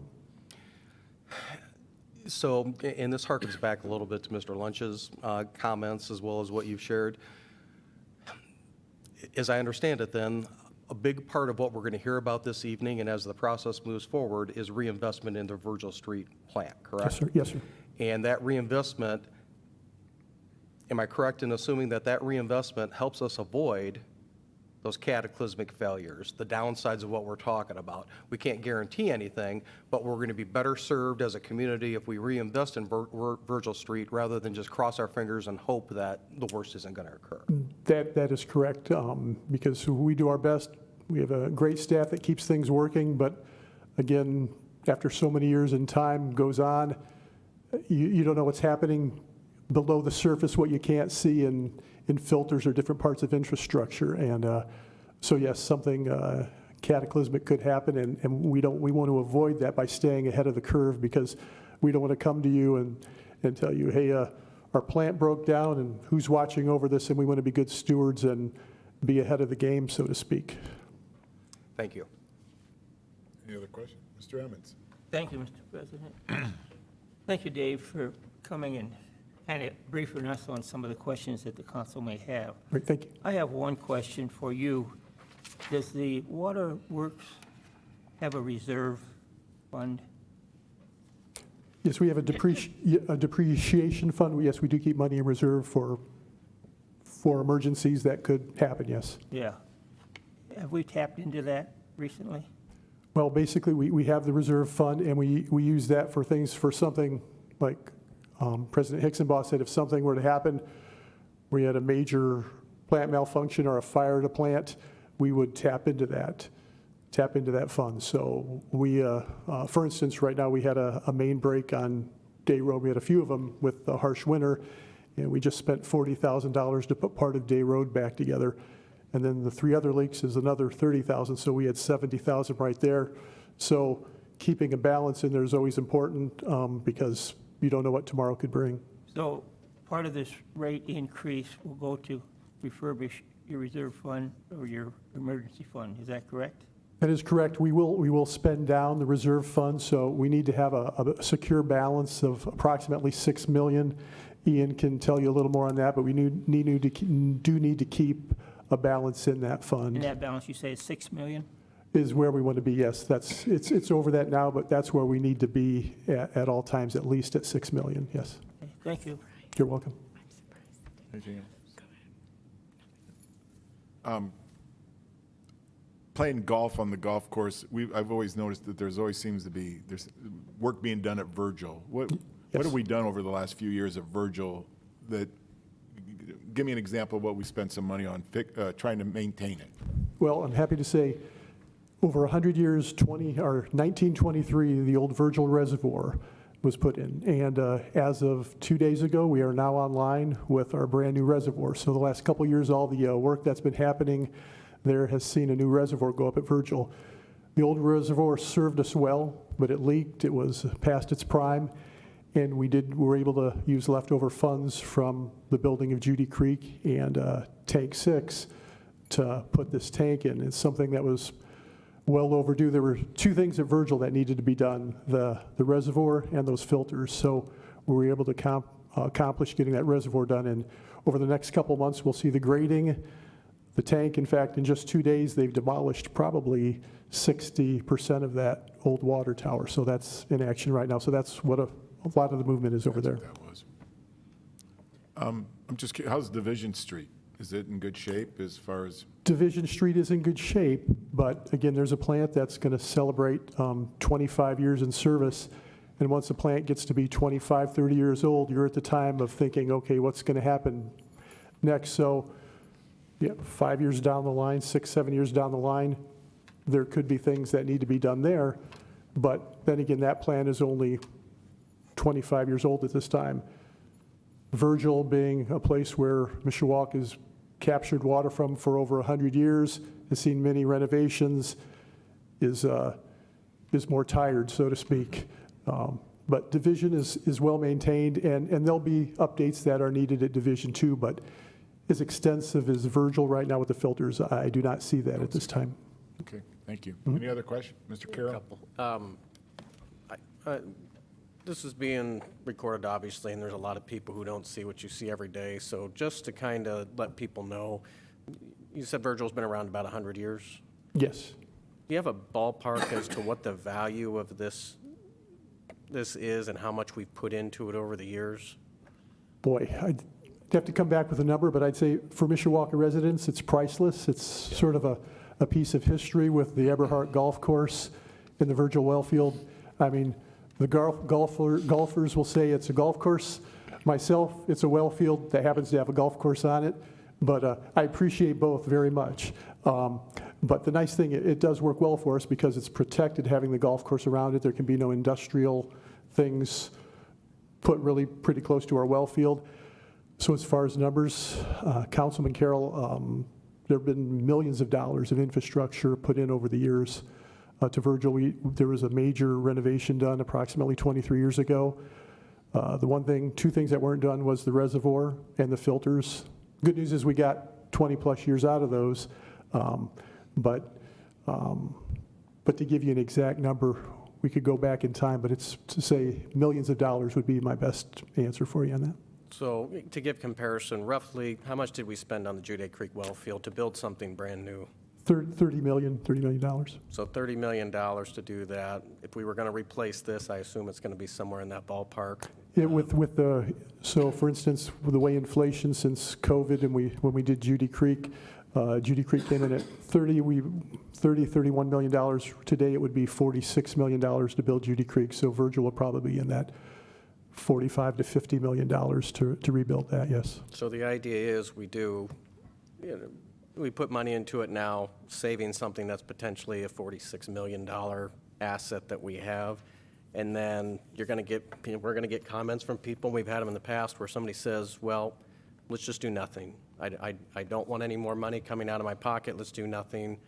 So, and this harkens back a little bit to Mr. Lunch's comments as well as what you've shared. As I understand it then, a big part of what we're going to hear about this evening and as the process moves forward is reinvestment in the Virgil Street plant, correct? Yes, sir. Yes, sir. And that reinvestment, am I correct in assuming that that reinvestment helps us avoid those cataclysmic failures, the downsides of what we're talking about? We can't guarantee anything, but we're going to be better served as a community if we reinvest in Virgil Street rather than just cross our fingers and hope that the worst isn't going to occur. That is correct, because we do our best. We have a great staff that keeps things working, but again, after so many years and time goes on, you don't know what's happening below the surface, what you can't see in filters or different parts of infrastructure. And so yes, something cataclysmic could happen, and we want to avoid that by staying ahead of the curve, because we don't want to come to you and tell you, hey, our plant broke down and who's watching over this, and we want to be good stewards and be ahead of the game, so to speak. Thank you. Any other questions? Mr. Emmons? Thank you, Mr. President. Thank you, Dave, for coming and kind of briefing us on some of the questions that the council may have. Great, thank you. I have one question for you. Does the Water Works have a reserve fund? Yes, we have a depreciation fund. Yes, we do keep money in reserve for emergencies that could happen, yes. Yeah. Have we tapped into that recently? Well, basically, we have the reserve fund, and we use that for things, for something like President Hicksenbaugh said, if something were to happen, we had a major plant malfunction or a fire at a plant, we would tap into that fund. So we, for instance, right now we had a main break on Day Road. We had a few of them with the harsh winter, and we just spent $40,000 to put part of Day Road back together. And then the 3 other leaks is another $30,000, so we had $70,000 right there. So keeping a balance in there is always important, because you don't know what tomorrow could bring. So part of this rate increase will go to refurbish your reserve fund or your emergency fund. Is that correct? That is correct. We will spend down the reserve fund, so we need to have a secure balance of approximately $6 million. Ian can tell you a little more on that, but we do need to keep a balance in that fund. And that balance, you say, is $6 million? Is where we want to be, yes. It's over that now, but that's where we need to be at all times, at least at $6 million, yes. Okay, thank you. You're welcome. Anything else? Playing golf on the golf course, I've always noticed that there's work being done at Virgil. What have we done over the last few years at Virgil that, give me an example of what we spent some money on trying to maintain it? Well, I'm happy to say Over 100 years, 1923, the old Virgil Reservoir was put in. And as of 2 days ago, we are now online with our brand-new reservoir. So the last couple years, all the work that's been happening there has seen a new reservoir go up at Virgil. The old reservoir served us well, but it leaked. It was past its prime. And we were able to use leftover funds from the building of Judy Creek and Tank 6 to put this tank in. It's something that was well overdue. There were two things at Virgil that needed to be done, the reservoir and those filters. So we were able to accomplish getting that reservoir done. And over the next couple months, we'll see the grading, the tank. In fact, in just 2 days, they've demolished probably 60% of that old water tower. So that's in action right now. So that's what a lot of the movement is over there. That was. I'm just curious, how's Division Street? Is it in good shape as far as? Division Street is in good shape, but again, there's a plant that's going to celebrate 25 years in service. And once the plant gets to be 25, 30 years old, you're at the time of thinking, okay, what's going to happen next? So yeah, 5 years down the line, 6, 7 years down the line, there could be things that need to be done there. But then again, that plant is only 25 years old at this time. Virgil being a place where Mishawaka has captured water from for over 100 years, has seen many renovations, is more tired, so to speak. But Division is well maintained, and there'll be updates that are needed at Division 2, but as extensive as Virgil right now with the filters, I do not see that at this time. Okay, thank you. Any other question? Mr. Carroll? This is being recorded, obviously, and there's a lot of people who don't see what you see every day. So just to kind of let people know, you said Virgil's been around about 100 years. Yes. Do you have a ballpark as to what the value of this is and how much we've put into it over the years? Boy, I'd have to come back with a number, but I'd say for Mishawaka residents, it's priceless. It's sort of a piece of history with the Eberhart Golf Course in the Virgil Wellfield. I mean, the golfers will say it's a golf course. Myself, it's a well field that happens to have a golf course on it. But I appreciate both very much. But the nice thing, it does work well for us because it's protected having the golf course around it. There can be no industrial things put really pretty close to our well field. So as far as numbers, Councilman Carroll, there have been millions of dollars of infrastructure put in over the years. To Virgil, there was a major renovation done approximately 23 years ago. Two things that weren't done was the reservoir and the filters. Good news is we got 20 plus years out of those, but to give you an exact number, we could go back in time, but it's to say millions of dollars would be my best answer for you on that. So to give comparison, roughly, how much did we spend on the Judy Creek well field to build something brand new? $30 million. So $30 million to do that. If we were going to replace this, I assume it's going to be somewhere in that ballpark. So for instance, with the way inflation since COVID and when we did Judy Creek came in at $31 million. Today it would be $46 million to build Judy Creek. So Virgil will probably be in that $45 to $50 million to rebuild that, yes. So the idea is we put money into it now, saving something that's potentially a $46 million asset that we have. And then we're going to get comments from people, we've had them in the past, where somebody says, well, let's just do nothing. I don't want any more money coming out of my pocket, let's do nothing.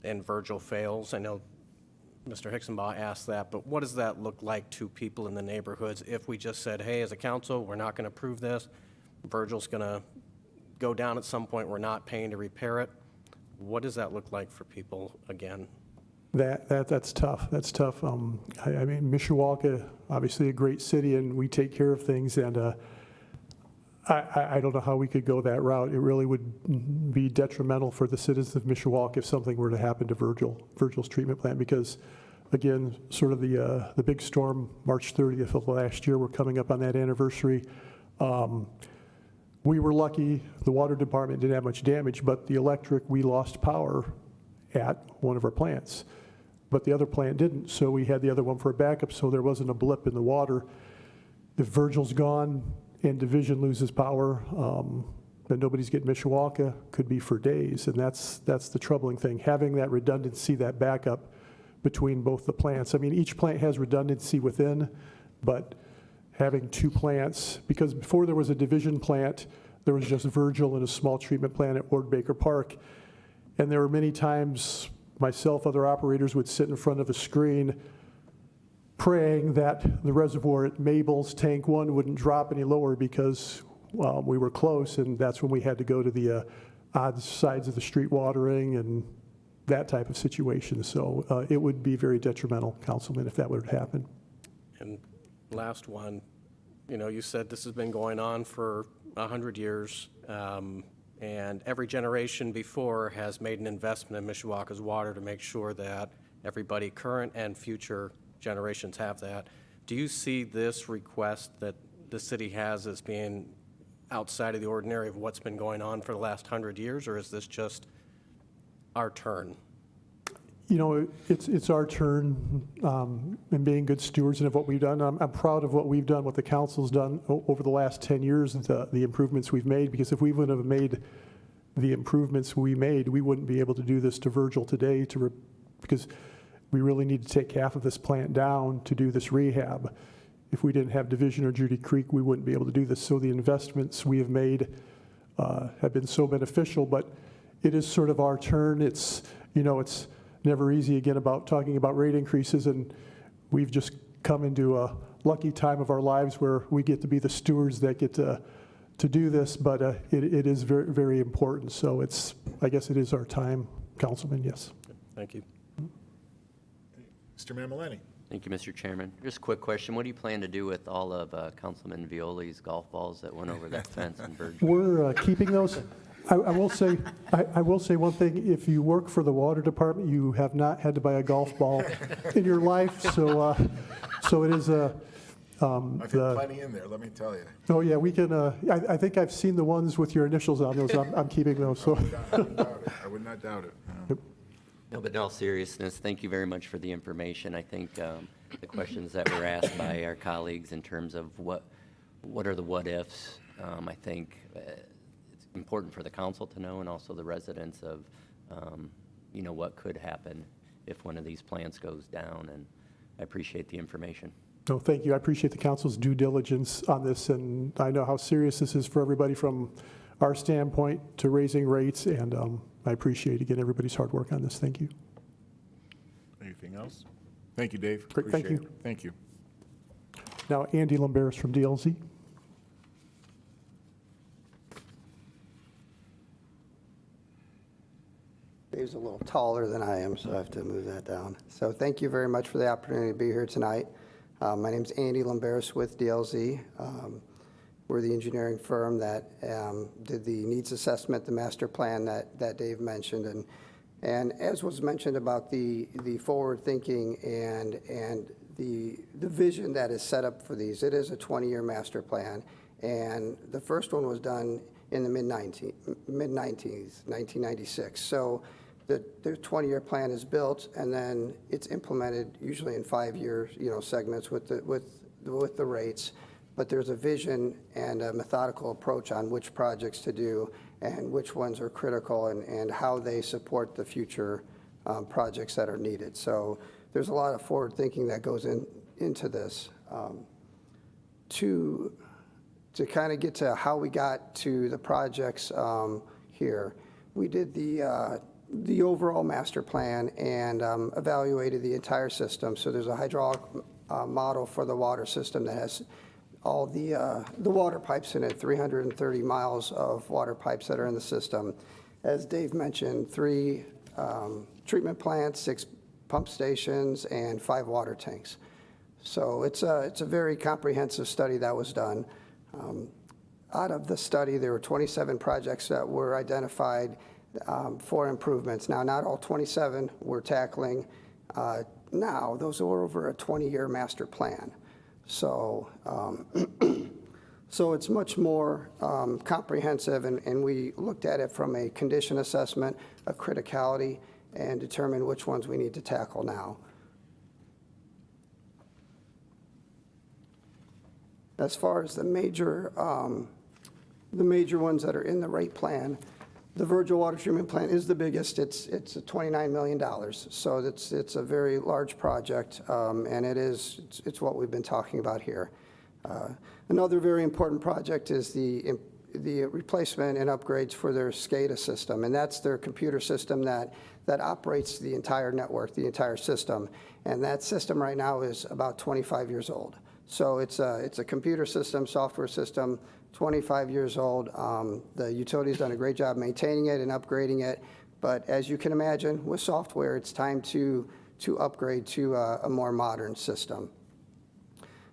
And Virgil fails. I know Mr. Hicksonbaugh asked that, but what does that look like to people in the neighborhoods if we just said, hey, as a council, we're not going to approve this, Virgil's going to go down at some point, we're not paying to repair it? What does that look like for people again? That's tough. That's tough. I mean, Mishawaka, obviously a great city, and we take care of things. And I don't know how we could go that route. It really would be detrimental for the citizens of Mishawaka if something were to happen to Virgil's treatment plant. Because, again, sort of the big storm, March 30th of last year, we're coming up on that anniversary. We were lucky. The water department didn't have much damage, but the electric, we lost power at one of our plants. But the other plant didn't, so we had the other one for a backup, so there wasn't a blip in the water. If Virgil's gone and Division loses power, but nobody's getting Mishawaka, could be for days, and that's the troubling thing. Having that redundancy, that backup between both the plants. I mean, each plant has redundancy within, but having two plants, because before there was a division plant, there was just Virgil and a small treatment plant at Ward Baker Park. And there were many times myself, other operators would sit in front of a screen praying that the reservoir at Mabel's Tank 1 wouldn't drop any lower because we were close, and that's when we had to go to the odd sides of the street watering and that type of situation. So it would be very detrimental, Councilman, if that would happen. And last one, you know, you said this has been going on for 100 years, and every generation before has made an investment in Mishawaka's water to make sure that everybody, current and future generations, have that. Do you see this request that the city has as being outside of the ordinary of what's been going on for the last 100 years, or is this just our turn? You know, it's our turn in being good stewards and of what we've done. I'm proud of what we've done, what the council's done over the last 10 years, the improvements we've made, because if we wouldn't have made the improvements we made, we wouldn't be able to do this to Virgil today because we really need to take half of this plant down to do this rehab. If we didn't have Division or Judy Creek, we wouldn't be able to do this. So the investments we have made have been so beneficial, but it is sort of our turn. It's, you know, it's never easy again about talking about rate increases, and we've just come into a lucky time of our lives where we get to be the stewards that get to do this, but it is very, very important. So I guess it is our time, Councilman, yes. Thank you. Mr. Mammalani. Thank you, Mr. Chairman. Just a quick question. What do you plan to do with all of Councilman Violi's golf balls that went over that fence in Virgil? We're keeping those. I will say one thing. If you work for the water department, you have not had to buy a golf ball in your life. So it is a. I've had plenty in there, let me tell you. Oh yeah, we can. I think I've seen the ones with your initials on those. I'm keeping those. So. I would not doubt it. No, but in all seriousness, thank you very much for the information. I think the questions that were asked by our colleagues in terms of what are the what-ifs, I think it's important for the council to know, and also the residents of, you know, what could happen if one of these plants goes down, and I appreciate the information. No, thank you. I appreciate the council's due diligence on this, and I know how serious this is for everybody from our standpoint to raising rates, and I appreciate, again, everybody's hard work on this. Thank you. Anything else? Thank you, Dave. Great, thank Appreciate you. it. Thank you. Now, Andy Lamberis from DLZ. Dave's a little taller than I am, so I have to move that down. So thank you very much for the opportunity to be here tonight. My name's Andy Lamberis with DLZ. We're the engineering firm that did the needs assessment, the master plan that Dave mentioned. And as was mentioned about the forward thinking and the vision that is set up for these, it is a 20-year master plan. And the first one was done in the mid-90s, 1996. So the 20-year plan is built, and then it's implemented usually in 5-year segments with the rates. But there's a vision and a methodical approach on which projects to do and which ones are critical and how they support the future projects that are needed. So there's a lot of forward thinking that goes into this. To kind of get to how we got to the projects here, we did the overall master plan and evaluated the entire system. So there's a hydraulic model for the water system that has all the water pipes in it, 330 miles of water pipes that are in the system. As Dave mentioned, 3 treatment plants, 6 pump stations, and 5 water tanks. So it's a very comprehensive study that was done. Out of the study, there were 27 projects that were identified for improvements. Now, not all 27 we're tackling now. Those are over a 20-year master plan. So, so it's much more comprehensive, and we looked at it from a condition assessment, a criticality, and determined which ones we need to tackle now. As far as the the major ones that are in the rate plan. The Virgil Water Treatment Plant is the biggest. It's $29 million. So it's a very large project, and it's what we've been talking about here. Another very important project is the replacement and upgrades for their SCADA system, and that's their computer system that operates the entire network, the entire system. And that system right now is about 25 years old. So it's a computer system, software system, 25 years old. The utility's done a great job maintaining it and upgrading it. But as you can imagine, with software, it's time to upgrade to a more modern system.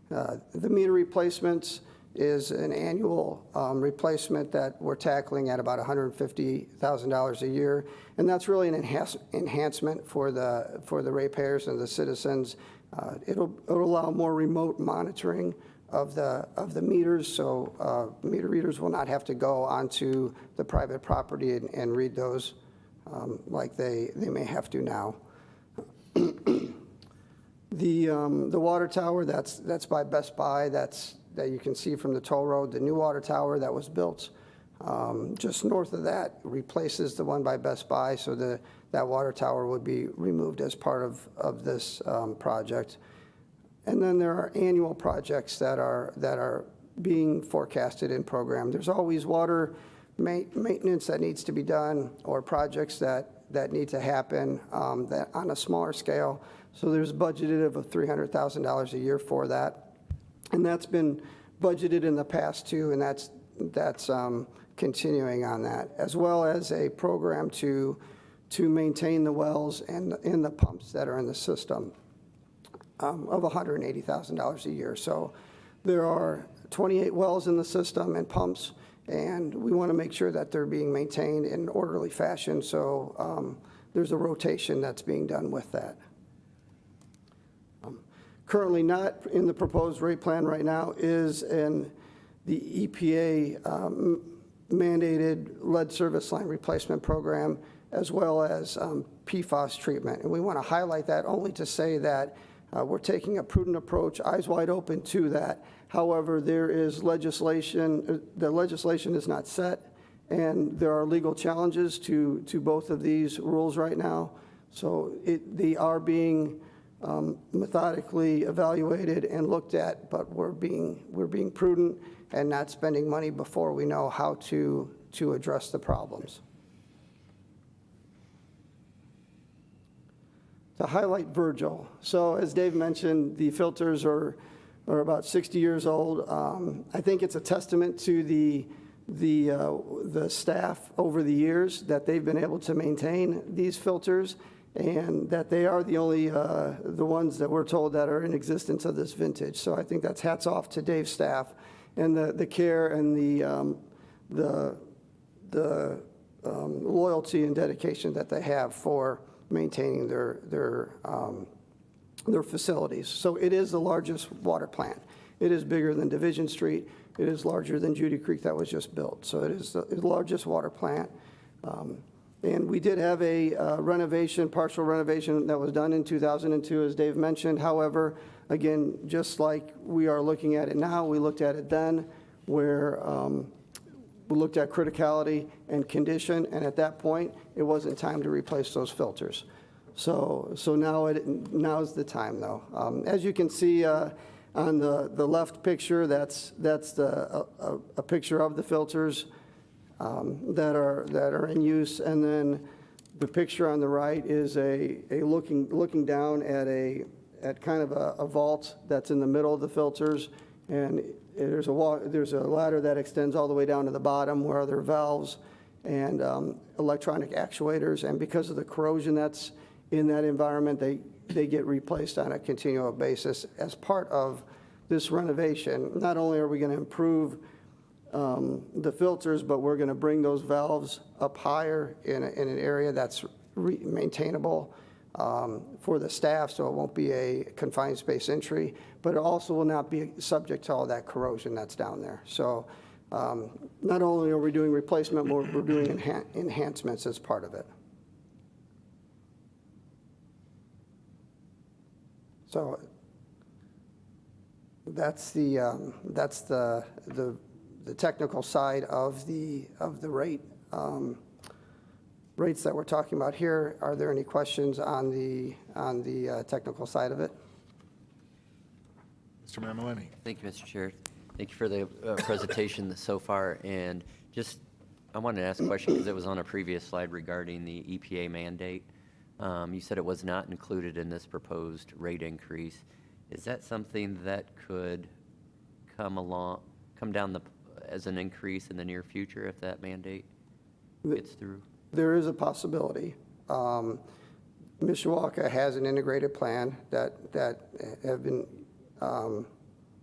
The meter replacements is an annual replacement that we're tackling at about $150,000 a year. And that's really an enhancement for the ratepayers and the citizens. It'll allow more remote monitoring of the meters, so meter readers will not have to go onto the private property and read those like they may have to now. The water tower, that's by Best Buy, that you can see from the toll road. The new water tower that was built just north of that replaces the one by Best Buy, so that water tower would be removed as part of this project. And then there are annual projects that are being forecasted and programmed. There's always water maintenance that needs to be done, or projects that need to happen that on a smaller scale. So there's budgeted of $300,000 a year for that. And that's been budgeted in the past too, and that's continuing on that, as well as a program to maintain the wells and the pumps that are in the system of $180,000 a year. So there are 28 wells in the system and pumps, and we want to make sure that they're being maintained in an orderly fashion. So there's a rotation that's being done with that. Currently not in the proposed rate plan right now is the EPA mandated lead service line replacement program, as well as PFAS treatment. And we want to highlight that only to say that we're taking a prudent approach, eyes wide open to that. However, there is legislation, the legislation is not set, and there are legal challenges to both of these rules right now. So they are being methodically evaluated and looked at, but we're being prudent and not spending money before we know how to address the problems. To highlight Virgil, so as Dave mentioned, the filters are about 60 years old. I think it's a testament to the staff over the years that they've been able to maintain these filters, and that they are the only the ones that we're told that are in existence of this vintage. So I think that's hats off to Dave's staff and the care and the loyalty and dedication that they have for maintaining their facilities. So it is the largest water plant. It is bigger than Division Street. It is larger than Judy Creek that was just built. So it is the largest water plant. And we did have a partial renovation that was done in 2002, as Dave mentioned. However, again, just like we are looking at it now, we looked at it then, where we looked at criticality and condition, and at that point, it wasn't time to replace those filters. So now's the time, though. As you can see on the left picture, that's a picture of the filters that are in use, and then the picture on the right is a looking down at kind of a vault that's in the middle of the filters, and there's a ladder that extends all the way down to the bottom where there are valves and electronic actuators, and because of the corrosion that's in that environment, they get replaced on a continual basis as part of this renovation. Not only are we going to improve the filters, but we're going to bring those valves up higher in an area that's maintainable for the staff, so it won't be a confined space entry, but it also will not be subject to all that corrosion that's down there. So not only are we doing replacement, we're doing enhancements as part of it. So that's the the technical side of the rates that we're talking about here. Are there any questions on the technical side of it? Mr. Mamaleni? Thank you, Mr. Chair. Thank you for the presentation so far. And just, I wanted to ask a question because it was on a previous slide regarding the EPA mandate. You said it was not included in this proposed rate increase. Is that something that could come down as an increase in the near future if that mandate gets through? There is a possibility. Mishawaka has an integrated plan that have been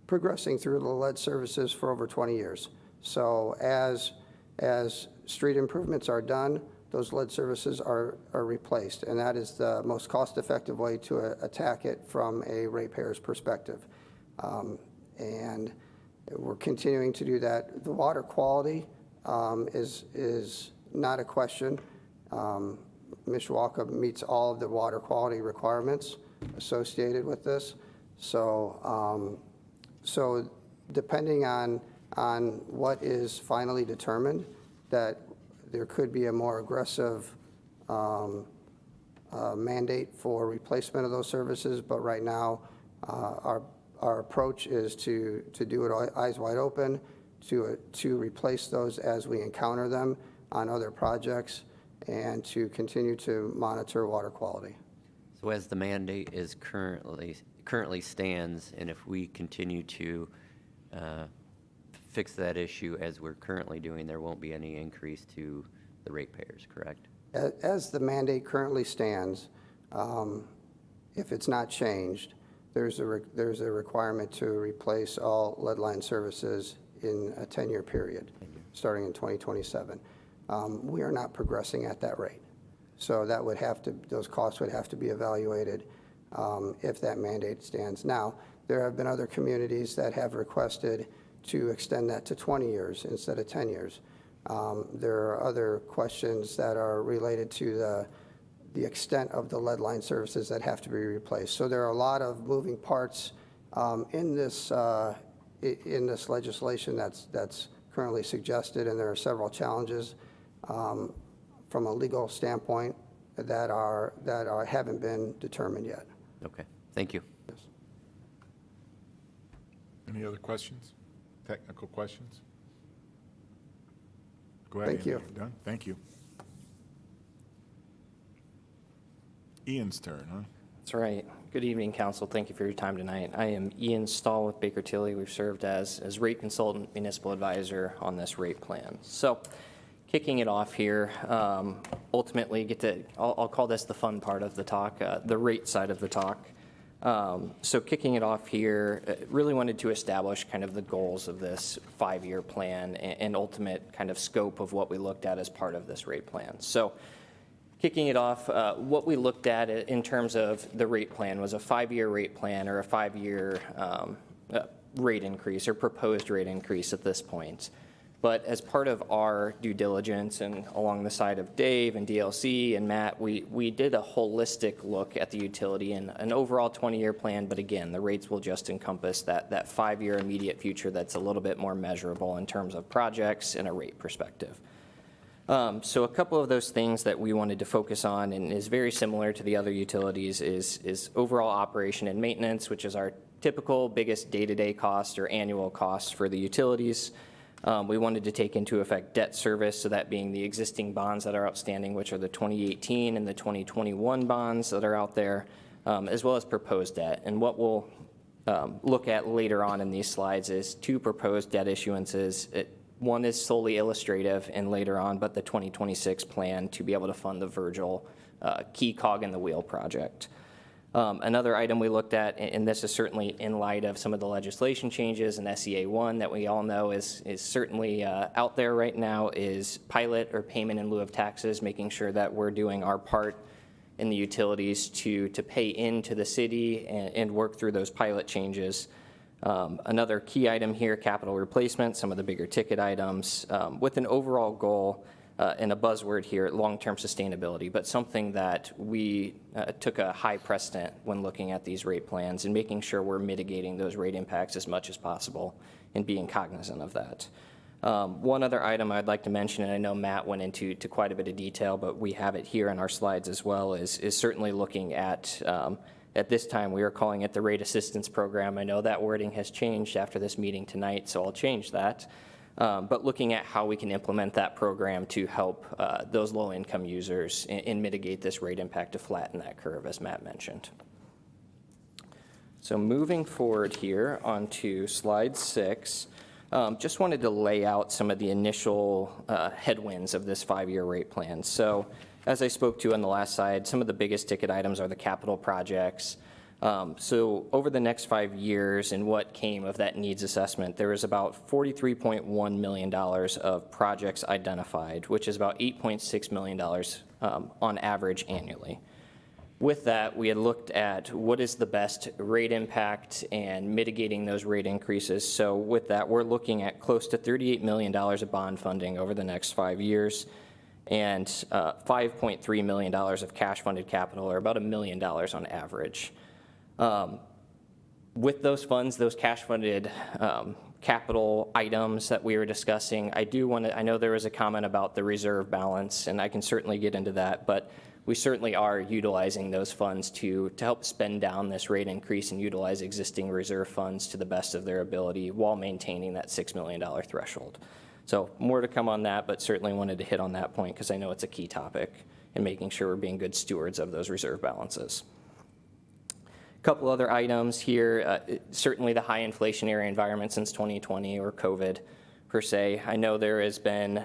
progressing through the lead services for over 20 years. So as street improvements are done, those lead services are replaced, and that is the most cost-effective way to attack it from a ratepayer's perspective. And we're continuing to do that. The water quality is not a question. Mishawaka meets all of the water quality requirements associated with this. So, depending on what is finally determined, that there could be a more aggressive mandate for replacement of those services. But right now, our approach is to do it eyes wide open, to replace those as we encounter them on other projects, and to continue to monitor water quality. So as the mandate is currently stands, and if we continue to fix that issue as we're currently doing, there won't be any increase to the ratepayers, correct? As the mandate currently stands, if it's not changed, there's a requirement to replace all lead line services in a 10-year period, starting in 2027. We are not progressing at that rate. So that would have to, those costs would have to be evaluated if that mandate stands. Now, there have been other communities that have requested to extend that to 20 years instead of 10 years. There are other questions that are related to the extent of the lead line services that have to be replaced. So there are a lot of moving parts in this legislation that's currently suggested, and there are several challenges from a legal standpoint that haven't been determined yet. Okay, thank you. Yes. Any other questions? Technical questions? Go ahead. Thank you. Andy, you're done? Thank you. Ian's turn, huh? That's right. Good evening, council. Thank you for your time tonight. I am Ian Stahl with Baker Tilly. We've served as rate consultant, municipal advisor on this rate plan. So kicking it off here, ultimately I'll call this the fun part of the talk, the rate side of the talk. So kicking it off here, really wanted to establish kind of the goals of this 5-year plan and ultimate kind of scope of what we looked at as part of this rate plan. So kicking it off, what we looked at in terms of the rate plan was a 5-year rate plan or a 5-year rate increase or proposed rate increase at this point. But as part of our due diligence and along the side of Dave and DLC and Matt, we did a holistic look at the utility and an overall 20-year plan. But again, the rates will just encompass that 5-year immediate future that's a little bit more measurable in terms of projects and a rate perspective. So a couple of those things that we wanted to focus on and is very similar to the other utilities is overall operation and maintenance, which is our typical biggest day-to-day cost or annual cost for the utilities. We wanted to take into effect debt service, so that being the existing bonds that are outstanding, which are the 2018 and the 2021 bonds that are out there, as well as proposed debt. And what we'll look at later on in these slides is 2 proposed debt issuances. One is solely illustrative and later on, but the 2026 plan to be able to fund the Virgil key cog in the wheel project. Another item we looked at, and this is certainly in light of some of the legislation changes in SEA 1 that we all know is certainly out there right now, is pilot or payment in lieu of taxes, making sure that we're doing our part in the utilities to pay into the city and work through those pilot changes. Another key item here, capital replacement, some of the bigger ticket items, with an overall goal and a buzzword here, long-term sustainability, but something that we took a high precedent when looking at these rate plans and making sure we're mitigating those rate impacts as much as possible and being cognizant of that. One other item I'd like to mention, and I know Matt went into quite a bit of detail, but we have it here in our slides as well, is certainly looking at this time, we are calling it the Rate Assistance Program. I know that wording has changed after this meeting tonight, so I'll change that. But looking at how we can implement that program to help those low-income users and mitigate this rate impact to flatten that curve, as Matt mentioned. So moving forward here onto slide 6, just wanted to lay out some of the initial headwinds of this 5-year rate plan. So as I spoke to on the last slide, some of the biggest ticket items are the capital projects. So over the next 5 years and what came of that needs assessment, there was about $43.1 million of projects identified, which is about $8.6 million on average annually. With that, we had looked at what is the best rate impact and mitigating those rate increases. So with that, we're looking at close to $38 million of bond funding over the next 5 years and $5.3 million of cash-funded capital, or about $1 million on average. With those funds, those cash-funded capital items that we were discussing, I know there was a comment about the reserve balance, and I can certainly get into that, but we certainly are utilizing those funds to help spend down this rate increase and utilize existing reserve funds to the best of their ability while maintaining that $6 million threshold. So more to come on that, but certainly wanted to hit on that point because I know it's a key topic in making sure we're being good stewards of those reserve balances. A couple other items here, certainly the high inflationary environment since 2020 or COVID per se. I know there has been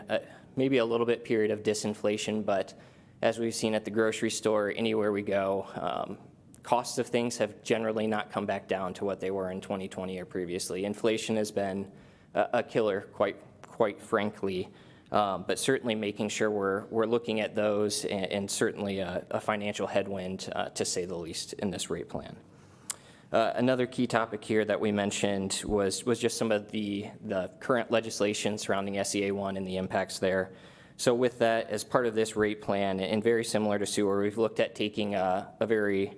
maybe a little bit period of disinflation, but as we've seen at the grocery store, anywhere we go, costs of things have generally not come back down to what they were in 2020 or previously. Inflation has been a killer, quite frankly, but certainly making sure we're looking at those and certainly a financial headwind, to say the least, in this rate plan. Another key topic here that we mentioned was just some of the current legislation surrounding SEA 1 and the impacts there. So with that, as part of this rate plan, and very similar to sewer, we've looked at taking a very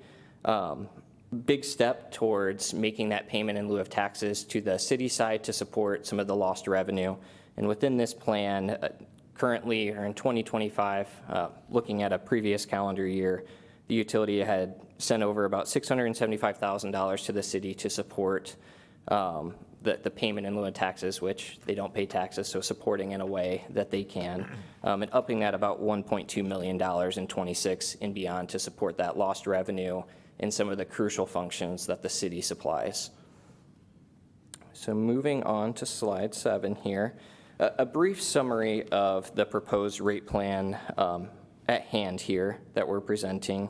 big step towards making that payment in lieu of taxes to the city side to support some of the lost revenue. And within this plan, currently, or in 2025, looking at a previous calendar year, the utility had sent over about $675,000 to the city to support the payment in lieu of taxes, which they don't pay taxes, so supporting in a way that they can, and upping that about $1.2 million in 26 and beyond to support that lost revenue and some of the crucial functions that the city supplies. So moving on to slide 7 here, a brief summary of the proposed rate plan at hand here that we're presenting.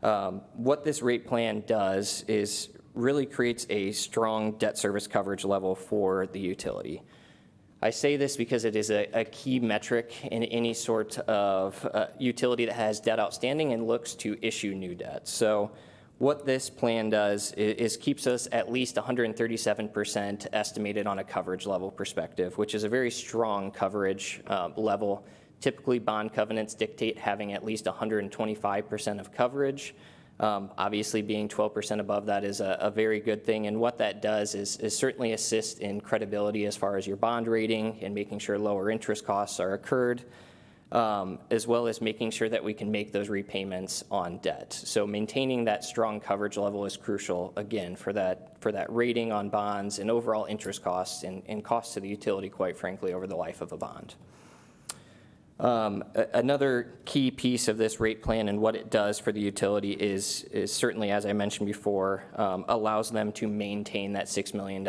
What this rate plan does is really creates a strong debt service coverage level for the utility. I say this because it is a key metric in any sort of utility that has debt outstanding and looks to issue new debt. So what this plan does is keeps us at least 137% estimated on a coverage level perspective, which is a very strong coverage level. Typically, bond covenants dictate having at least 125% of coverage. Obviously, being 12% above that is a very good thing, and what that does is certainly assist in credibility as far as your bond rating and making sure lower interest costs are occurred, as well as making sure that we can make those repayments on debt. So maintaining that strong coverage level is crucial, again, for that rating on bonds and overall interest costs and costs to the utility, quite frankly, over the life of a bond. Another key piece of this rate plan and what it does for the utility is certainly, as I mentioned before, allows them to maintain that $6 million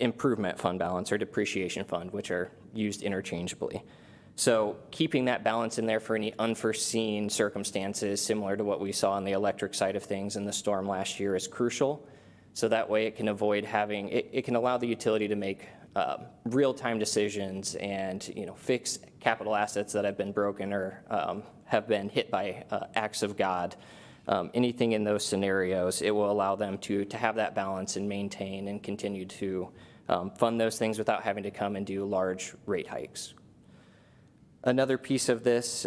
improvement fund balance or depreciation fund, which are used interchangeably. So keeping that balance in there for any unforeseen circumstances, similar to what we saw on the electric side of things in the storm last year, is crucial. So that way it can avoid having, it can allow the utility to make real-time decisions and fix capital assets that have been broken or have been hit by acts of God. Anything in those scenarios, it will allow them to have that balance and maintain and continue to fund those things without having to come and do large rate hikes. Another piece of this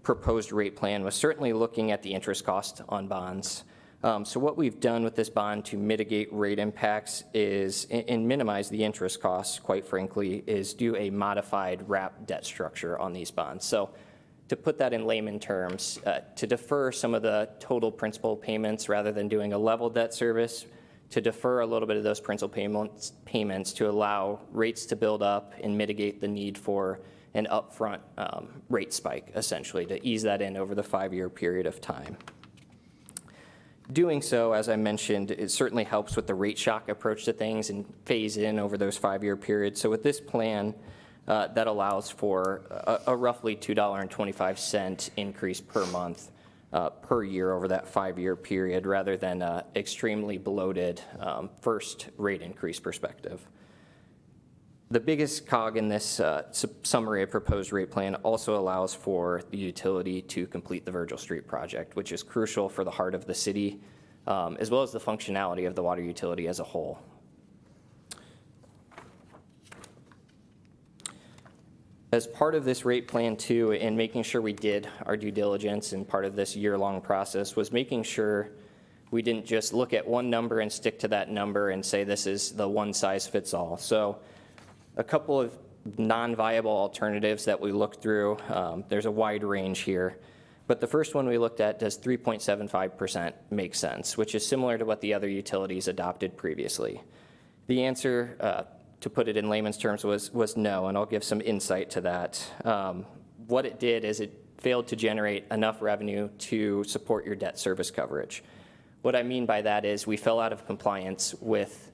proposed rate plan was certainly looking at the interest cost on bonds. So what we've done with this bond to mitigate rate impacts is, and minimize the interest costs, quite frankly, is do a modified wrap debt structure on these bonds. So to put that in layman terms, to defer some of the total principal payments rather than doing a level debt service, to defer a little bit of those principal payments to allow rates to build up and mitigate the need for an upfront rate spike, essentially, to ease that in over the 5-year period of time. Doing so, as I mentioned, it certainly helps with the rate shock approach to things and phase in over those 5-year periods. So with this plan, that allows for a roughly $2.25 increase per month per year over that 5-year period, rather than extremely bloated first rate increase perspective. The biggest cog in this summary of proposed rate plan also allows for the utility to complete the Virgil Street project, which is crucial for the heart of the city, as well as the functionality of the water utility as a whole. As part of this rate plan too, and making sure we did our due diligence, and part of this year-long process was making sure we didn't just look at one number and stick to that number and say this is the one size fits all. So a couple of non-viable alternatives that we looked through. There's a wide range here. But the first one we looked at, does 3.75% make sense, which is similar to what the other utilities adopted previously. The answer, to put it in layman's terms, was no, and I'll give some insight to that. What it did is it failed to generate enough revenue to support your debt service coverage. What I mean by that is we fell out of compliance with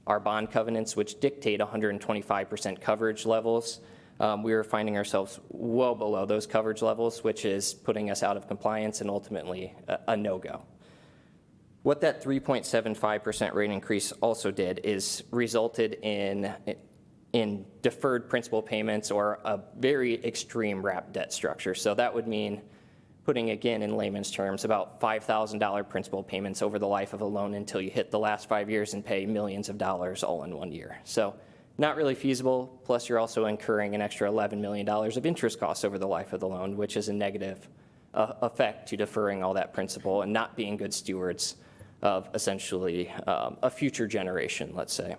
our bond covenants, which dictate 125% coverage levels. We were finding ourselves well below those coverage levels, which is putting us out of compliance and ultimately a no-go. What that 3.75% rate increase also did is resulted in deferred principal payments, or a very extreme wrap debt structure. So that would mean, putting again in layman's terms, about $5,000 principal payments over the life of a loan until you hit the last 5 years and pay millions of dollars all in 1 year. So not really feasible, plus you're also incurring an extra $11 million of interest costs over the life of the loan, which is a negative effect to deferring all that principal and not being good stewards of essentially a future generation, let's say.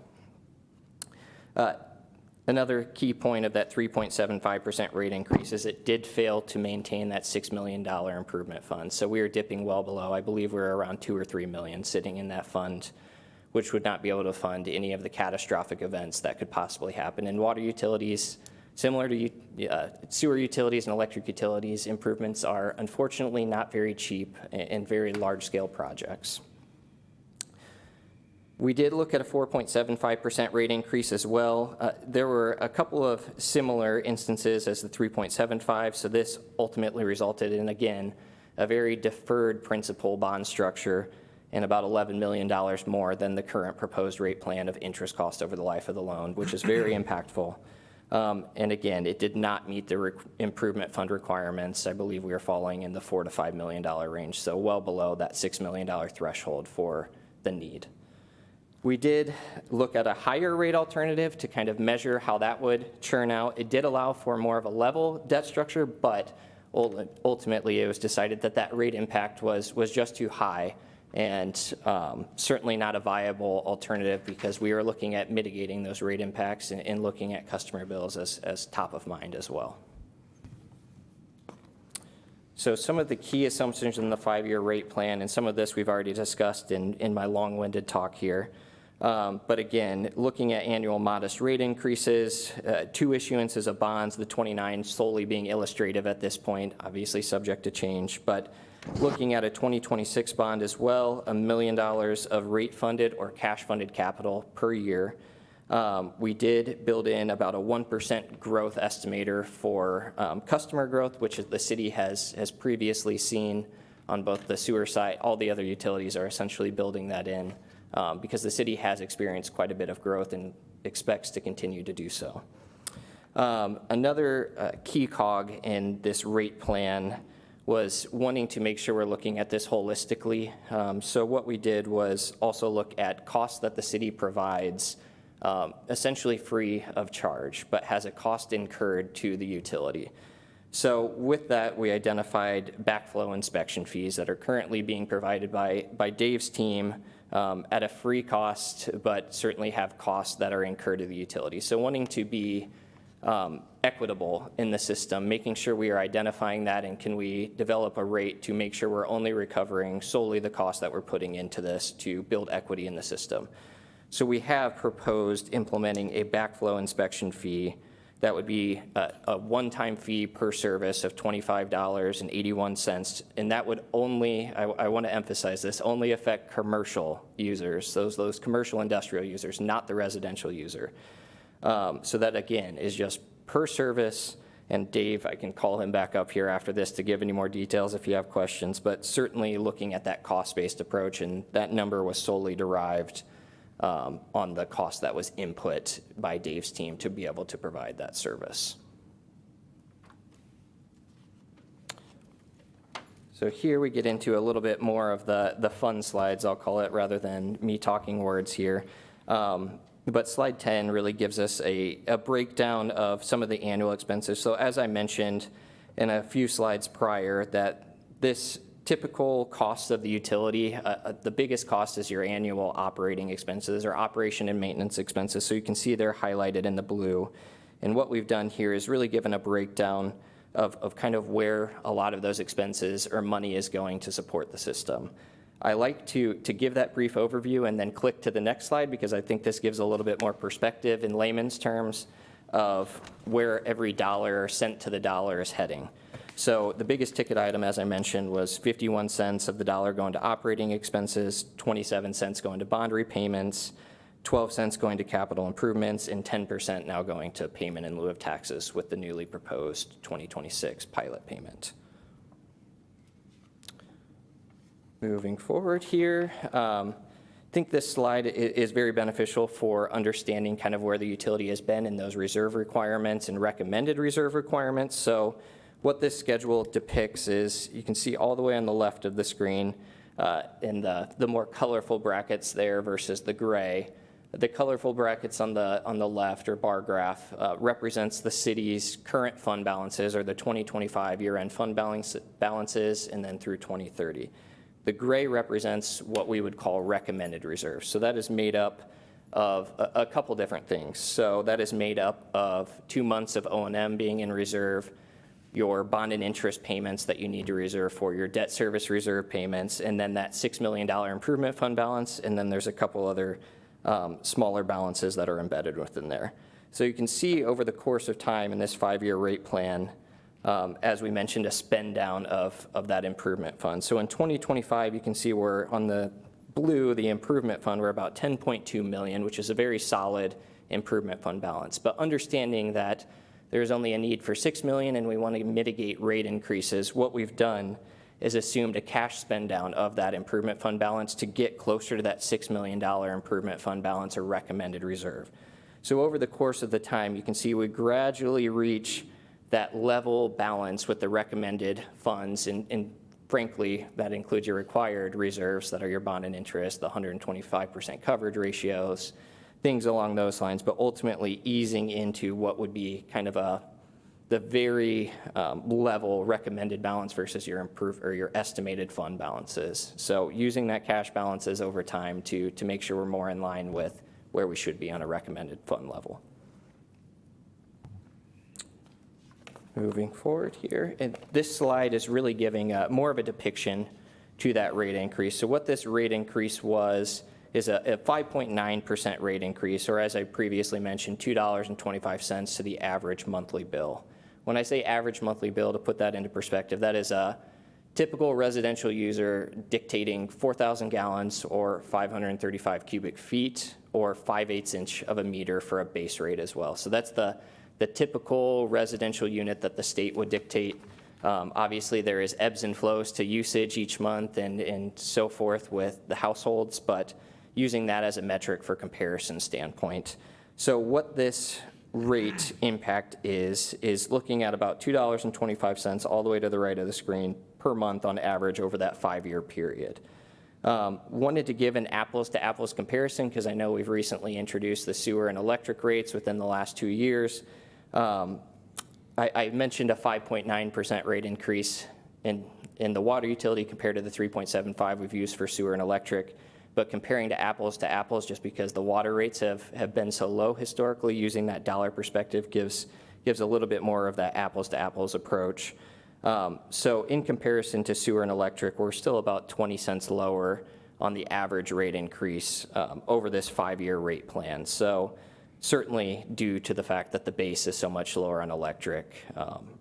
Another key point of that 3.75% rate increase is it did fail to maintain that $6 million improvement fund. So we are dipping well below. I believe we're around $2 or $3 million sitting in that fund, which would not be able to fund any of the catastrophic events that could possibly happen. And water utilities, similar to sewer utilities and electric utilities, improvements are unfortunately not very cheap and very large-scale projects. We did look at a 4.75% rate increase as well. There were a couple of similar instances as the 3.75, so this ultimately resulted in, again, a very deferred principal bond structure and about $11 million more than the current proposed rate plan of interest cost over the life of the loan, which is very impactful. And again, it did not meet the improvement fund requirements. I believe we were falling in the $4 to $5 million range, so well below that $6 million threshold for the need. We did look at a higher rate alternative to kind of measure how that would churn out. It did allow for more of a level debt structure, but ultimately it was decided that that rate impact was just too high, and certainly not a viable alternative, because we were looking at mitigating those rate impacts and looking at customer bills as top of mind as well. So some of the key assumptions in the 5-year rate plan, and some of this we've already discussed in my long-winded talk here. But again, looking at annual modest rate increases, 2 issuances of bonds, the 29 solely being illustrative at this point, obviously subject to change, but looking at a 2026 bond as well, $1 million of rate-funded or cash-funded capital per year. We did build in about a 1% growth estimator for customer growth, which the city has previously seen on both the sewer side. All the other utilities are essentially building that in because the city has experienced quite a bit of growth and expects to continue to do so. Another key cog in this rate plan was wanting to make sure we're looking at this holistically. So what we did was also look at costs that the city provides, essentially free of charge, but has a cost incurred to the utility. So with that, we identified backflow inspection fees that are currently being provided by Dave's team at a free cost, but certainly have costs that are incurred to the utility. So wanting to be equitable in the system, making sure we are identifying that, and can we develop a rate to make sure we're only recovering solely the cost that we're putting into this to build equity in the system. So we have proposed implementing a backflow inspection fee that would be a one-time fee per service of $25.81, and that would only, I want to emphasize this, only affect commercial users, those commercial industrial users, not the residential user. So that, again, is just per service, and Dave, I can call him back up here after this to give any more details if you have questions, but certainly looking at that cost-based approach, and that number was solely derived on the cost that was input by Dave's team to be able to provide that service. So here we get into a little bit more of the fun slides, I'll call it, rather than me talking words here. But slide 10 really gives us a breakdown of some of the annual expenses. So as I mentioned in a few slides prior, that this typical cost of the utility, the biggest cost is your annual operating expenses or operation and maintenance expenses. So you can see they're highlighted in the blue. And what we've done here is really given a breakdown of kind of where a lot of those expenses or money is going to support the system. I like to give that brief overview and then click to the next slide, because I think this gives a little bit more perspective in layman's terms of where every dollar or cent to the dollar is heading. So the biggest ticket item, as I mentioned, was 51 cents of the dollar going to operating expenses, 27 cents going to bond repayments, 12 cents going to capital improvements, and 10% now going to payment in lieu of taxes with the newly proposed 2026 pilot payment. Moving forward here, I think this slide is very beneficial for understanding kind of where the utility has been in those reserve requirements and recommended reserve requirements. So what this schedule depicts is, you can see all the way on the left of the screen in the more colorful brackets there versus the gray. The colorful brackets on the left, or bar graph, represents the city's current fund balances, or the 2025 year-end fund balances, and then through 2030. The gray represents what we would call recommended reserves. So that is made up of a couple different things. So that is made up of 2 months of O&M being in reserve, your bond and interest payments that you need to reserve for, your debt service reserve payments, and then that $6 million improvement fund balance, and then there's a couple other smaller balances that are embedded within there. So you can see over the course of time in this 5-year rate plan, as we mentioned, a spend down of that improvement fund. So in 2025, you can see we're on the blue, the improvement fund, we're about 10.2 million, which is a very solid improvement fund balance. But understanding that there's only a need for 6 million and we want to mitigate rate increases, what we've done is assumed a cash spend down of that improvement fund balance to get closer to that $6 million improvement fund balance or recommended reserve. So over the course of the time, you can see we gradually reach that level balance with the recommended funds, and frankly, that includes your required reserves that are your bond and interest, the 125% coverage ratios, things along those lines, but ultimately easing into what would be kind of the very level recommended balance versus your improved or your estimated fund balances. So using that cash balances over time to make sure we're more in line with where we should be on a recommended fund level. Moving forward here, and this slide is really giving more of a depiction to that rate increase. So what this rate increase is a 5.9% rate increase, or as I previously mentioned, $2.25 to the average monthly bill. When I say average monthly bill, to put that into perspective, that is a typical residential user dictating 4,000 gallons or 535 cubic feet or 5/8 inch of a meter for a base rate as well. So that's the typical residential unit that the state would dictate. Obviously, there is ebbs and flows to usage each month and so forth with the households, but using that as a metric for comparison standpoint. So what this rate impact is looking at about $2.25 all the way to the right of the screen per month on average over that 5-year period. Wanted to give an apples to apples comparison because I know we've recently introduced the sewer and electric rates within the last 2 years. I mentioned a 5.9% rate increase in the water utility compared to the 3.75 we've used for sewer and electric. But comparing to apples, just because the water rates have been so low historically, using that dollar perspective gives a little bit more of that apples to apples approach. So in comparison to sewer and electric, we're still about 20 cents lower on the average rate increase over this 5-year rate plan. So certainly due to the fact that the base is so much lower on electric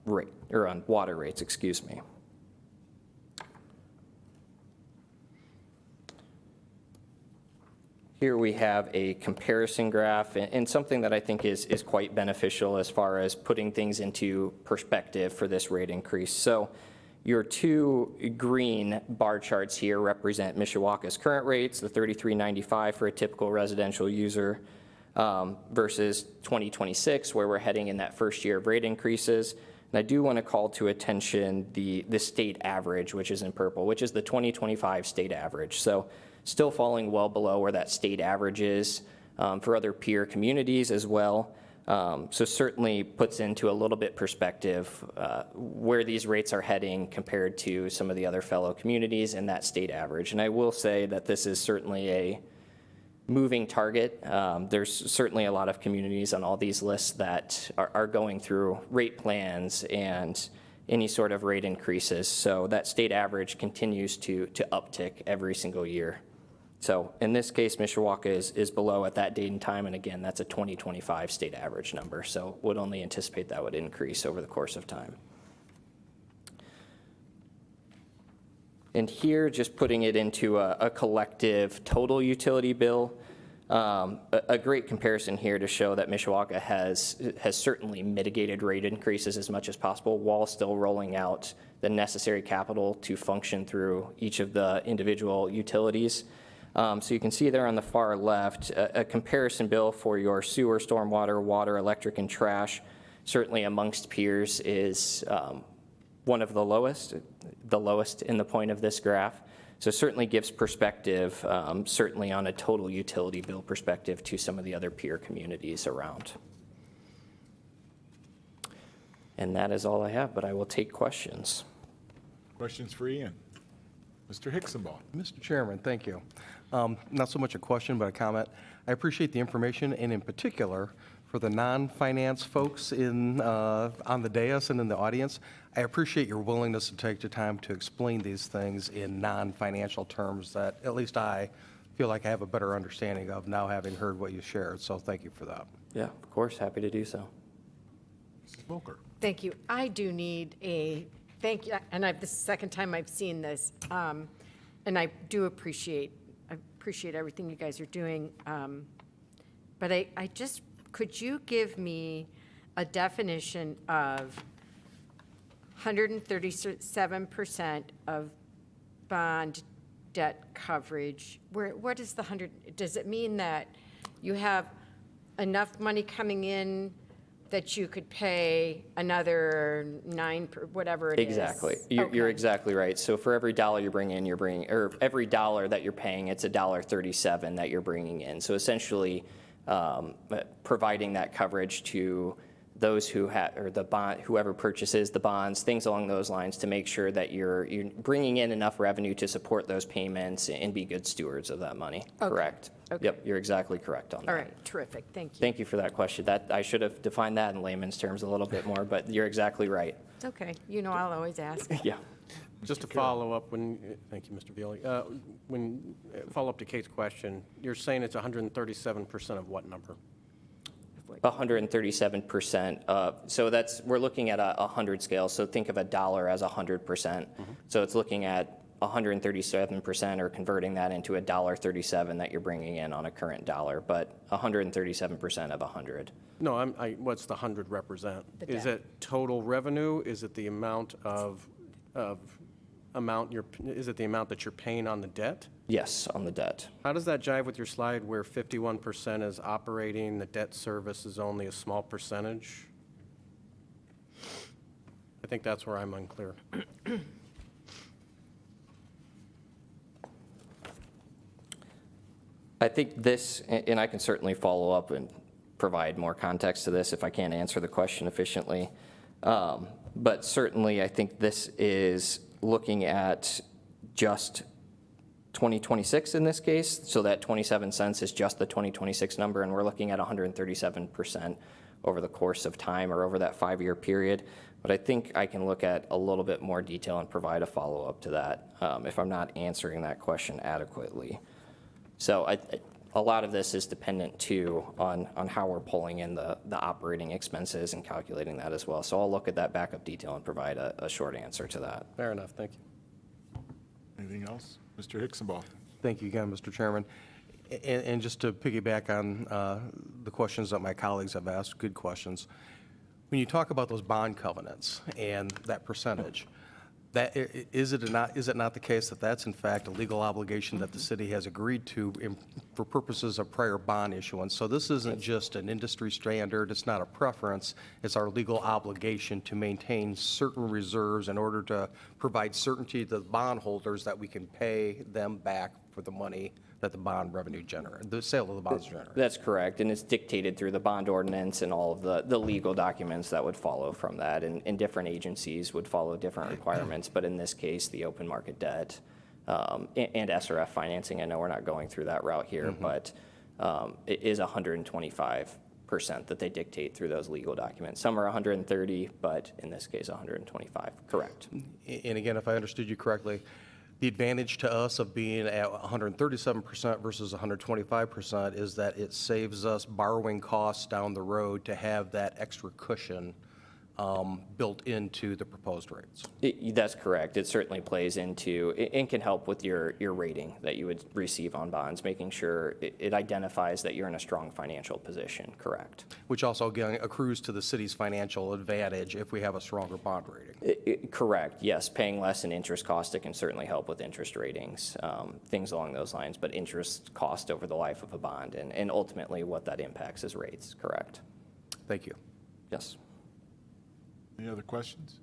rate, or on water rates, excuse me. Here we have a comparison graph and something that I think is quite beneficial as far as putting things into perspective for this rate increase. So your two green bar charts here represent Mishawaka's current rates, the $33.95 for a typical residential user versus 2026, where we're heading in that first year of rate increases. And I do want to call to attention the state average, which is in purple, which is the 2025 state average. So still falling well below where that state average is for other peer communities as well. So certainly puts into a little bit perspective where these rates are heading compared to some of the other fellow communities and that state average. And I will say that this is certainly a moving target. There's certainly a lot of communities on all these lists that are going through rate plans and any sort of rate increases. So that state average continues to uptick every single year. So in this case, Mishawaka is below at that date and time, and again, that's a 2025 state average number, so would only anticipate that would increase over the course of time. And here, just putting it into a collective total utility bill, a great comparison here to show that Mishawaka has certainly mitigated rate increases as much as possible while still rolling out the necessary capital to function through each of the individual utilities. So you can see there on the far left, a comparison bill for your sewer, stormwater, water, electric, and trash, certainly amongst peers is one of the lowest in the point of this graph. So certainly gives perspective, certainly on a total utility bill perspective to some of the other peer communities around. And that is all I have, but I will take questions. Questions for Ian? Mr. Hicksonball. Mr. Chairman, thank you. Not so much a question, but a comment. I appreciate the information, and in particular, for the non-finance folks on the dais and in the audience, I appreciate your willingness to take the time to explain these things in non-financial terms that at least I feel like I have a better understanding of now, having heard what you shared. So thank you for that. Yeah, of course, happy to do so. Mrs. Volker. Thank you. I do need a thank you, and this is the second time I've seen this, and I do appreciate everything you guys are doing. But I just, could you give me a definition of 137% of bond debt coverage? What is the 100? Does it mean that you have enough money coming in that you could pay another 9, whatever it is? Exactly. You're exactly right. So for every dollar you bring in, or every dollar that you're paying, it's $1.37 that you're bringing in. So essentially, providing that coverage to those who have, or the bond, whoever purchases the bonds, things along those lines, to make sure that you're bringing in enough revenue to support those payments and be good stewards of that money. Okay. Correct. Okay. Yep, you're exactly correct on that. All right, terrific. Thank you. Thank you for that question. I should have defined that in layman's terms a little bit more, but you're exactly right. It's okay. You know, I'll always ask. Yeah. Just to follow up, thank you, Mr. Violi. Follow up to Kate's question, you're saying it's 137% of what number? 137%. So we're looking at a 100 scale. So think of a dollar as 100%. So it's looking at 137%, or converting that into $1.37 that you're bringing in on a current dollar, but 137% of 100. No, what's the 100 represent? The Is debt. it total revenue? Is it the amount is it the amount that you're paying on the debt? Yes, on the debt. How does that jive with your slide where 51% is operating, the debt service is only a small percentage? I think that's where I'm unclear. I think this, and I can certainly follow up and provide more context to this if I can't answer the question efficiently. But certainly, I think this is looking at just 2026 in this case, so that 27 cents is just the 2026 number, and we're looking at 137% over the course of time or over that 5-year period. But I think I can look at a little bit more detail and provide a follow-up to that if I'm not answering that question adequately. So a lot of this is dependent too on how we're pulling in the operating expenses and calculating that as well. So I'll look at that backup detail and provide a short answer to that. Fair enough, thank you. Anything else? Mr. Hicksonball. Thank you again, Mr. Chairman. And just to piggyback on the questions that my colleagues have asked, good questions. When you talk about those bond covenants and that percentage, is it not the case that that's in fact a legal obligation that the city has agreed to for purposes of prior bond issuance? So this isn't just an industry standard, it's not a preference, it's our legal obligation to maintain certain reserves in order to provide certainty to the bondholders that we can pay them back for the money that the bond revenue generated, the sale of the bonds generated. That's correct, and it's dictated through the bond ordinance and all of the legal documents that would follow from that, and different agencies would follow different requirements, but in this case, the open market debt and SRF financing, I know we're not going through that route here, but it is 125% that they dictate through those legal documents. Some are 130, but in this case, 125, correct. And again, if I understood you correctly, the advantage to us of being at 137% versus 125% is that it saves us borrowing costs down the road to have that extra cushion built into the proposed rates. That's correct. It certainly plays into, and can help with your rating that you would receive on bonds, making sure it identifies that you're in a strong financial position, correct. Which also, again, accrues to the city's financial advantage if we have a stronger bond rating. Correct, yes. Paying less in interest cost, it can certainly help with interest ratings, things along those lines, but interest cost over the life of a bond, and ultimately what that impacts is rates, correct. Thank you. Yes. Any other questions?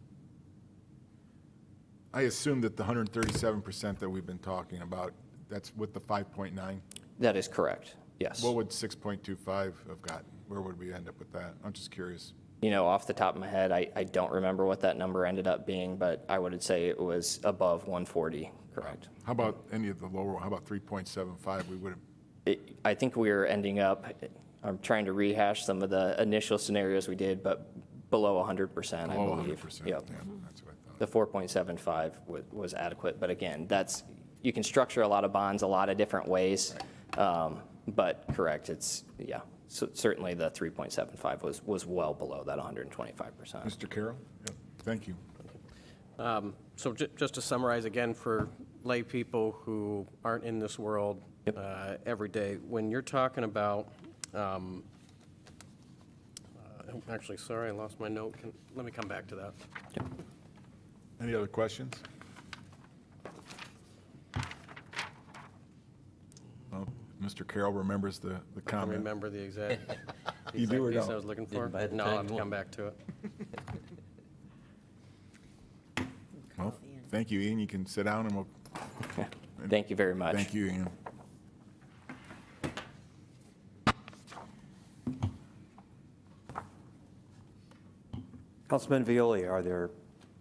I assume that the 137% that we've been talking about, that's with the 5.9? That is correct, yes. What would 6.25 have gotten? Where would we end up with that? I'm just curious. You know, off the top of my head, I don't remember what that number ended up being, but I would say it was above 140, correct. How about any of the lower, how about 3.75? We would have, I think we were ending up, I'm trying to rehash some of the initial scenarios we did, but below 100%, I below believe. 100%. Yep. Yeah, that's what I thought. The 4.75 was adequate, but again, you can structure a lot of bonds a lot of different ways, but correct, yeah. So certainly the 3.75 was well below that 125%. Mr. Carroll? Yep. Thank you. So just to summarize again for lay people who aren't in this world every day, when you're talking about, actually, sorry, I lost my note. Let me come back to that. Any other questions? Well, Mr. Carroll remembers the I comment. remember the exact You do or piece don't? I was looking for. by the No, time I'll have you to want. come back to it. Well, thank you, Ian. You can sit down and we'll, Thank you very much. thank you, Ian. Councilman Violi,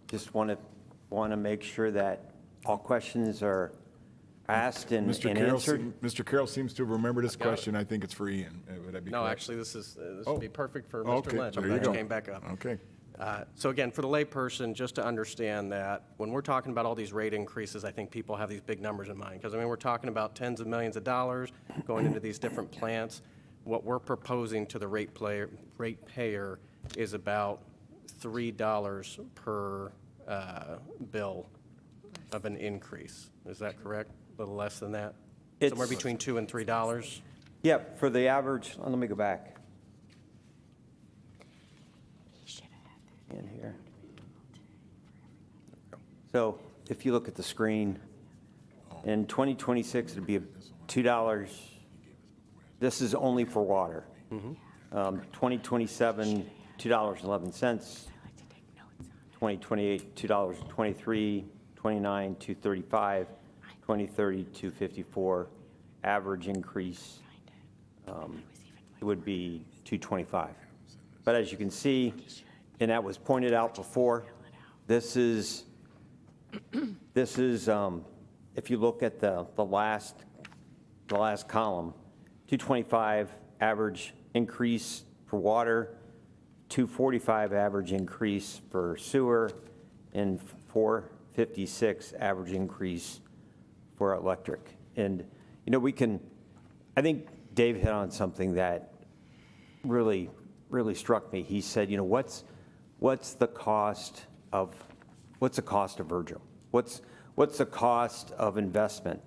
just want to make sure that all questions are asked and answered? Mr. Carroll seems to have remembered his Got it. question. I think it's for Ian. Would that be No, correct? actually, this Oh. would be perfect for Okay, Mr. Lynch. I'm there you glad you go. came back up. Okay. So again, for the layperson, just to understand that when we're talking about all these rate increases, I think people have these big numbers in mind. Because, I mean, we're talking about tens of millions of dollars going into these different plants. What we're proposing to the ratepayer is about $3 per bill of an increase. Is that correct? A little less than that? Somewhere It's- between $2 and $3? Yep, for the average, let me go back. In here. So if you look at the screen, in 2026, it'd be $2. This is only for water. 2027, $2.11. 2028, $2.23, 29, $2.35, 2030, $2.54. Average increase, it would be $2.25. But as you can see, and that was pointed out before. This is, if you look at the last column, 225 average increase for water, 245 average increase for sewer, and 456 average increase for electric. And, you know, I think Dave hit on something that really struck me. He said, you know, what's the cost of Virgil? What's the cost of investment?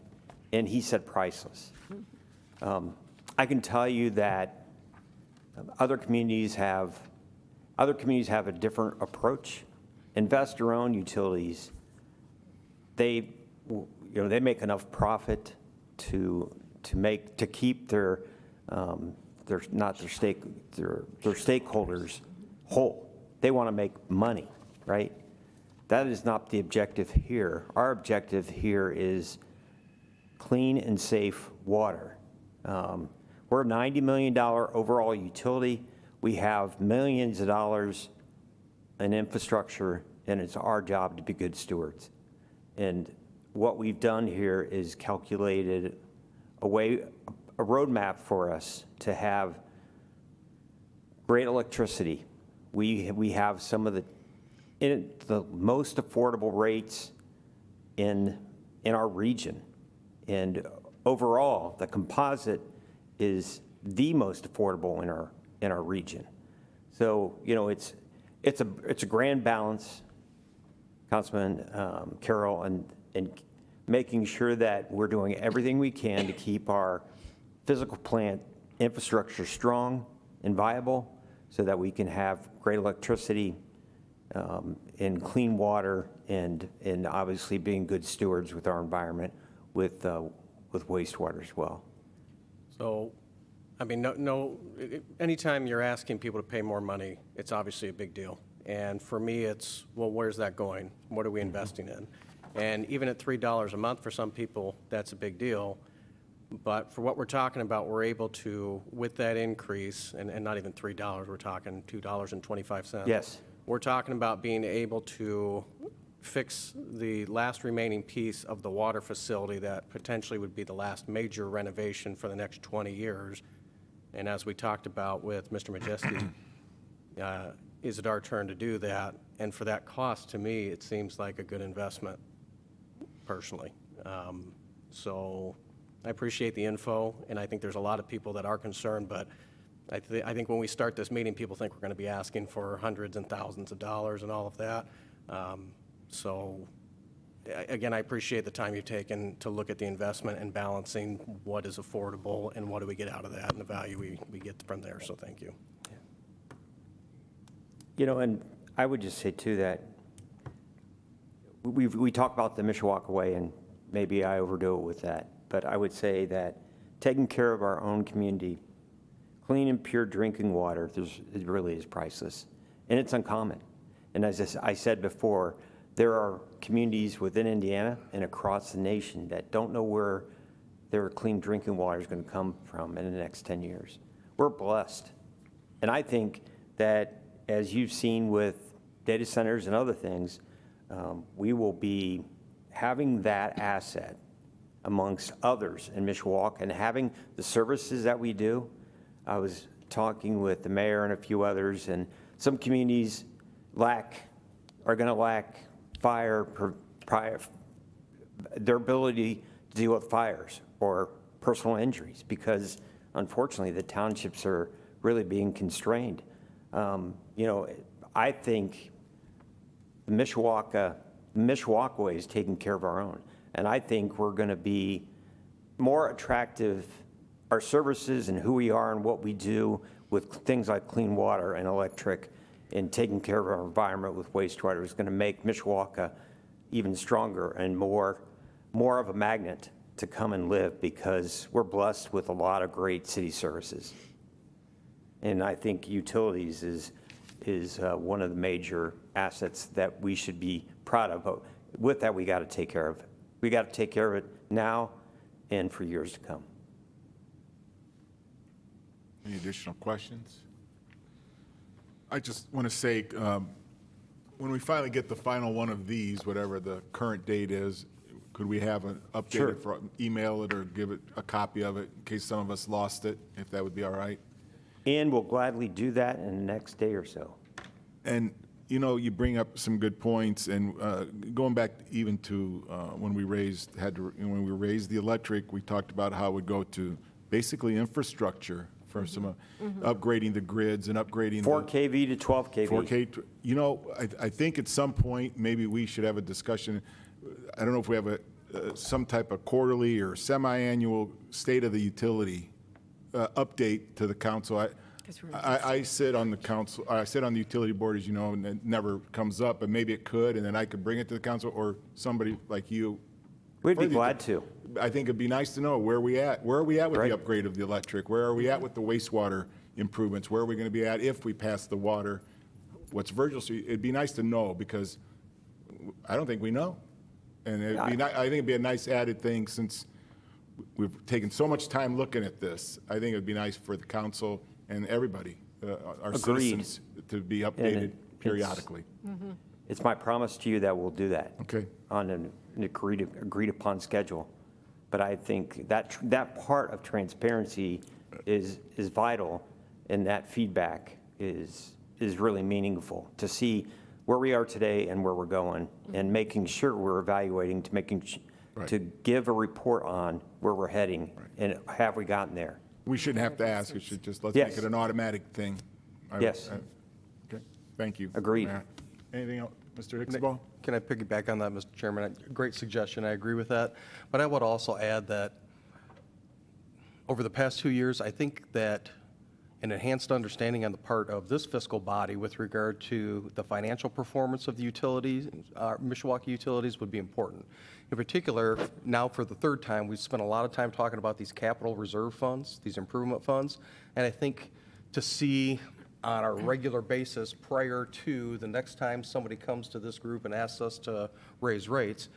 And he said priceless. I can tell you that other communities have a different approach. Investor-owned utilities, they make enough profit to keep their stakeholders whole. They want to make money, right? That is not the objective here. Our objective here is clean and safe water. We're a $90 million overall utility. We have millions of dollars in infrastructure, and it's our job to be good stewards. And what we've done here is calculated a roadmap for us to have great electricity. We have some of the most affordable rates in our region. And overall, the composite is the most affordable in our region. So, you know, it's a grand balance, Councilman Carroll, and making sure that we're doing everything we can to keep our physical plant infrastructure strong and viable so that we can have great electricity and clean water and obviously being good stewards with our environment with wastewater as well. So, I mean, anytime you're asking people to pay more money, it's obviously a big deal. And for me, it's, well, where's that going? What are we investing in? And even at $3 a month for some people, that's a big deal. But for what we're talking about, we're able to, with that increase, and not even $3, we're talking $2.25. Yes. We're talking about being able to fix the last remaining piece of the water facility that potentially would be the last major renovation for the next 20 years. And as we talked about with Mr. Majeski, is it our turn to do that? And for that cost, to me, it seems like a good investment, personally. So I appreciate the info, and I think there's a lot of people that are concerned, but I think when we start this meeting, people think we're going to be asking for hundreds and thousands of dollars and all of that. So, again, I appreciate the time you've taken to look at the investment and balancing what is affordable and what do we get out of that and the value we get from there, so thank you. You know, and I would just say, too, that we talk about the Mishawaka Way, and maybe I overdo it with that, but I would say that taking care of our own community, clean and pure drinking water, it really is priceless, and it's uncommon. And as I said before, there are communities within Indiana and across the nation that don't know where their clean drinking water is going to come from in the next 10 years. We're blessed. And I think that, as you've seen with data centers and other things, we will be having that asset amongst others in Mishawaka and having the services that we do. I was talking with the mayor and a few others, and some communities are going to lack their ability to deal with fires or personal injuries because, unfortunately, the townships are really being constrained. You know, I think the Mishawaka Way is taking care of our own, and I think we're going to be more attractive. Our services and who we are and what we do with things like clean water and electric and taking care of our environment with wastewater is going to make Mishawaka even stronger and more of a magnet to come and live because we're blessed with a lot of great city services. And I think utilities is one of the major assets that we should be proud of. But with that, we got to take care of it. We got to take care of it now and for years to come. Any additional questions? I just want to say, when we finally get the final one of these, whatever the current date is, could we have an Sure. updated, email it or give it a copy of it in case some of us lost it, if that would be all right? And we'll gladly do that in the next day or so. And, you know, you bring up some good points, and going back even to when we raised the electric, we talked about how it would go to basically infrastructure for some upgrading the grids and upgrading 4 kV to 12 kV. 4K. You know, I think at some point, maybe we should have a discussion. I don't know if we have some type of quarterly or semi-annual state of the utility update to the council. I sit on the council, I sit on the utility board, as you know, and it never comes up, but maybe it could, and then I could bring it to the council, or somebody like you. We'd be glad to. I think it'd be nice to know where we at. Where are we at with Right. the upgrade of the electric? Where are we at with the wastewater improvements? Where are we going to be at if we pass the water? What's Virgil Street? It'd be nice to know, because I don't think we know. And it'd be I think it'd be a nice added thing, since we've taken so much time looking at this. I think it'd be nice for the council and everybody, our Agreed. citizens, to be And updated it's- periodically. It's my promise to you that we'll do that. Okay. On an agreed upon schedule. But I think that part of transparency is vital, and that feedback is really meaningful to see where we are today and where we're going, and making sure we're evaluating to give a report on where we're heading and have we gotten there. We shouldn't have to ask. It should just, let's Yes. make it an automatic thing. Yes. Okay, thank you. Agreed. Matt. Anything else, Mr. Hicksaball? Can I piggyback on that, Mr. Chairman? Great suggestion, I agree with that. But I would also add that over the past 2 years, I think that an enhanced understanding on the part of this fiscal body with regard to the financial performance of the utilities, Mishawaka utilities, would be important. In particular, now for the third time, we've spent a lot of time talking about these capital reserve funds, these improvement funds, and I think to see on a regular basis prior to the next time somebody comes to this group and asks us to raise rates,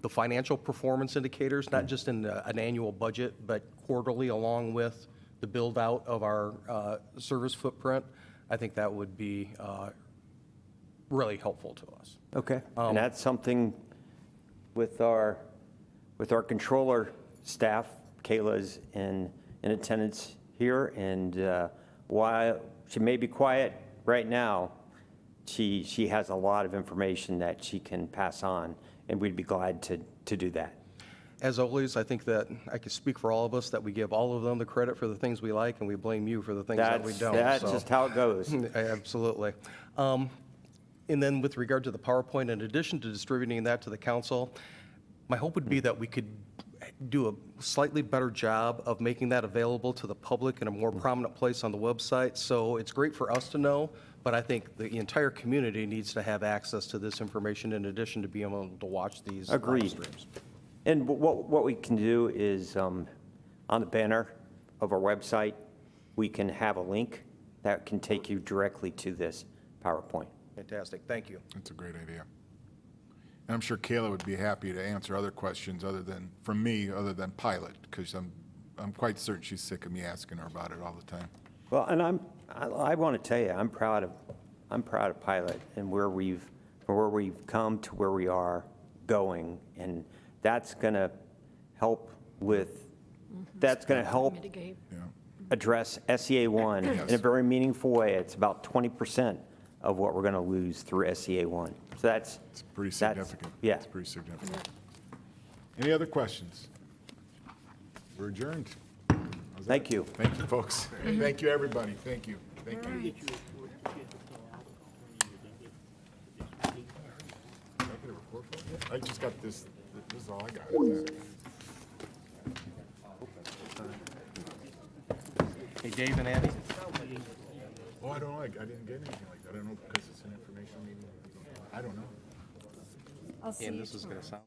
the financial performance indicators, not just in an annual budget, but quarterly, along with the build-out of our service footprint, I think that would be really helpful to us. Okay. And that's something with our controller staff, Kayla's in attendance here, and while she may be quiet right now, she has a lot of information that she can pass on, and we'd be glad to do that. As always, I think that I could speak for all of us that we give all of them the credit for the things we like, and we blame you for the things that we don't. That's so. just how it goes. Absolutely. And then with regard to the PowerPoint, in addition to distributing that to the council, my hope would be that we could do a slightly better job of making that available to the public in a more prominent place on the website. So it's great for us to know, but I think the entire community needs to have access to this information in addition to being able to watch these live Agreed. streams. And what we can do is, on the banner of our website, we can have a link that can take you directly to this PowerPoint. Fantastic, thank you. That's a great idea. And I'm sure Kayla would be happy to answer other questions from me, other than pilot, because I'm quite certain she's sick of me asking her about it all the time. Well, and I want to tell you, I'm proud of Pilot and where we've come to where we are going, and that's going to help Mitigate. Yeah. address SEA 1 in a very meaningful way. It's about 20% of what we're going to lose through SEA 1. So that's It's pretty significant. Yeah. It's pretty significant. Any other questions? We're adjourned. How's that? Thank you. Thank you, folks. Thank you, everybody. Thank you. Thank you. Can I get a report from you? I just got this. This is all I got. Hey, Dave and Abby? Oh, I don't know. I didn't get anything like that. I don't know, because it's an informational meeting. I don't know. I'll see And you this is going to sound.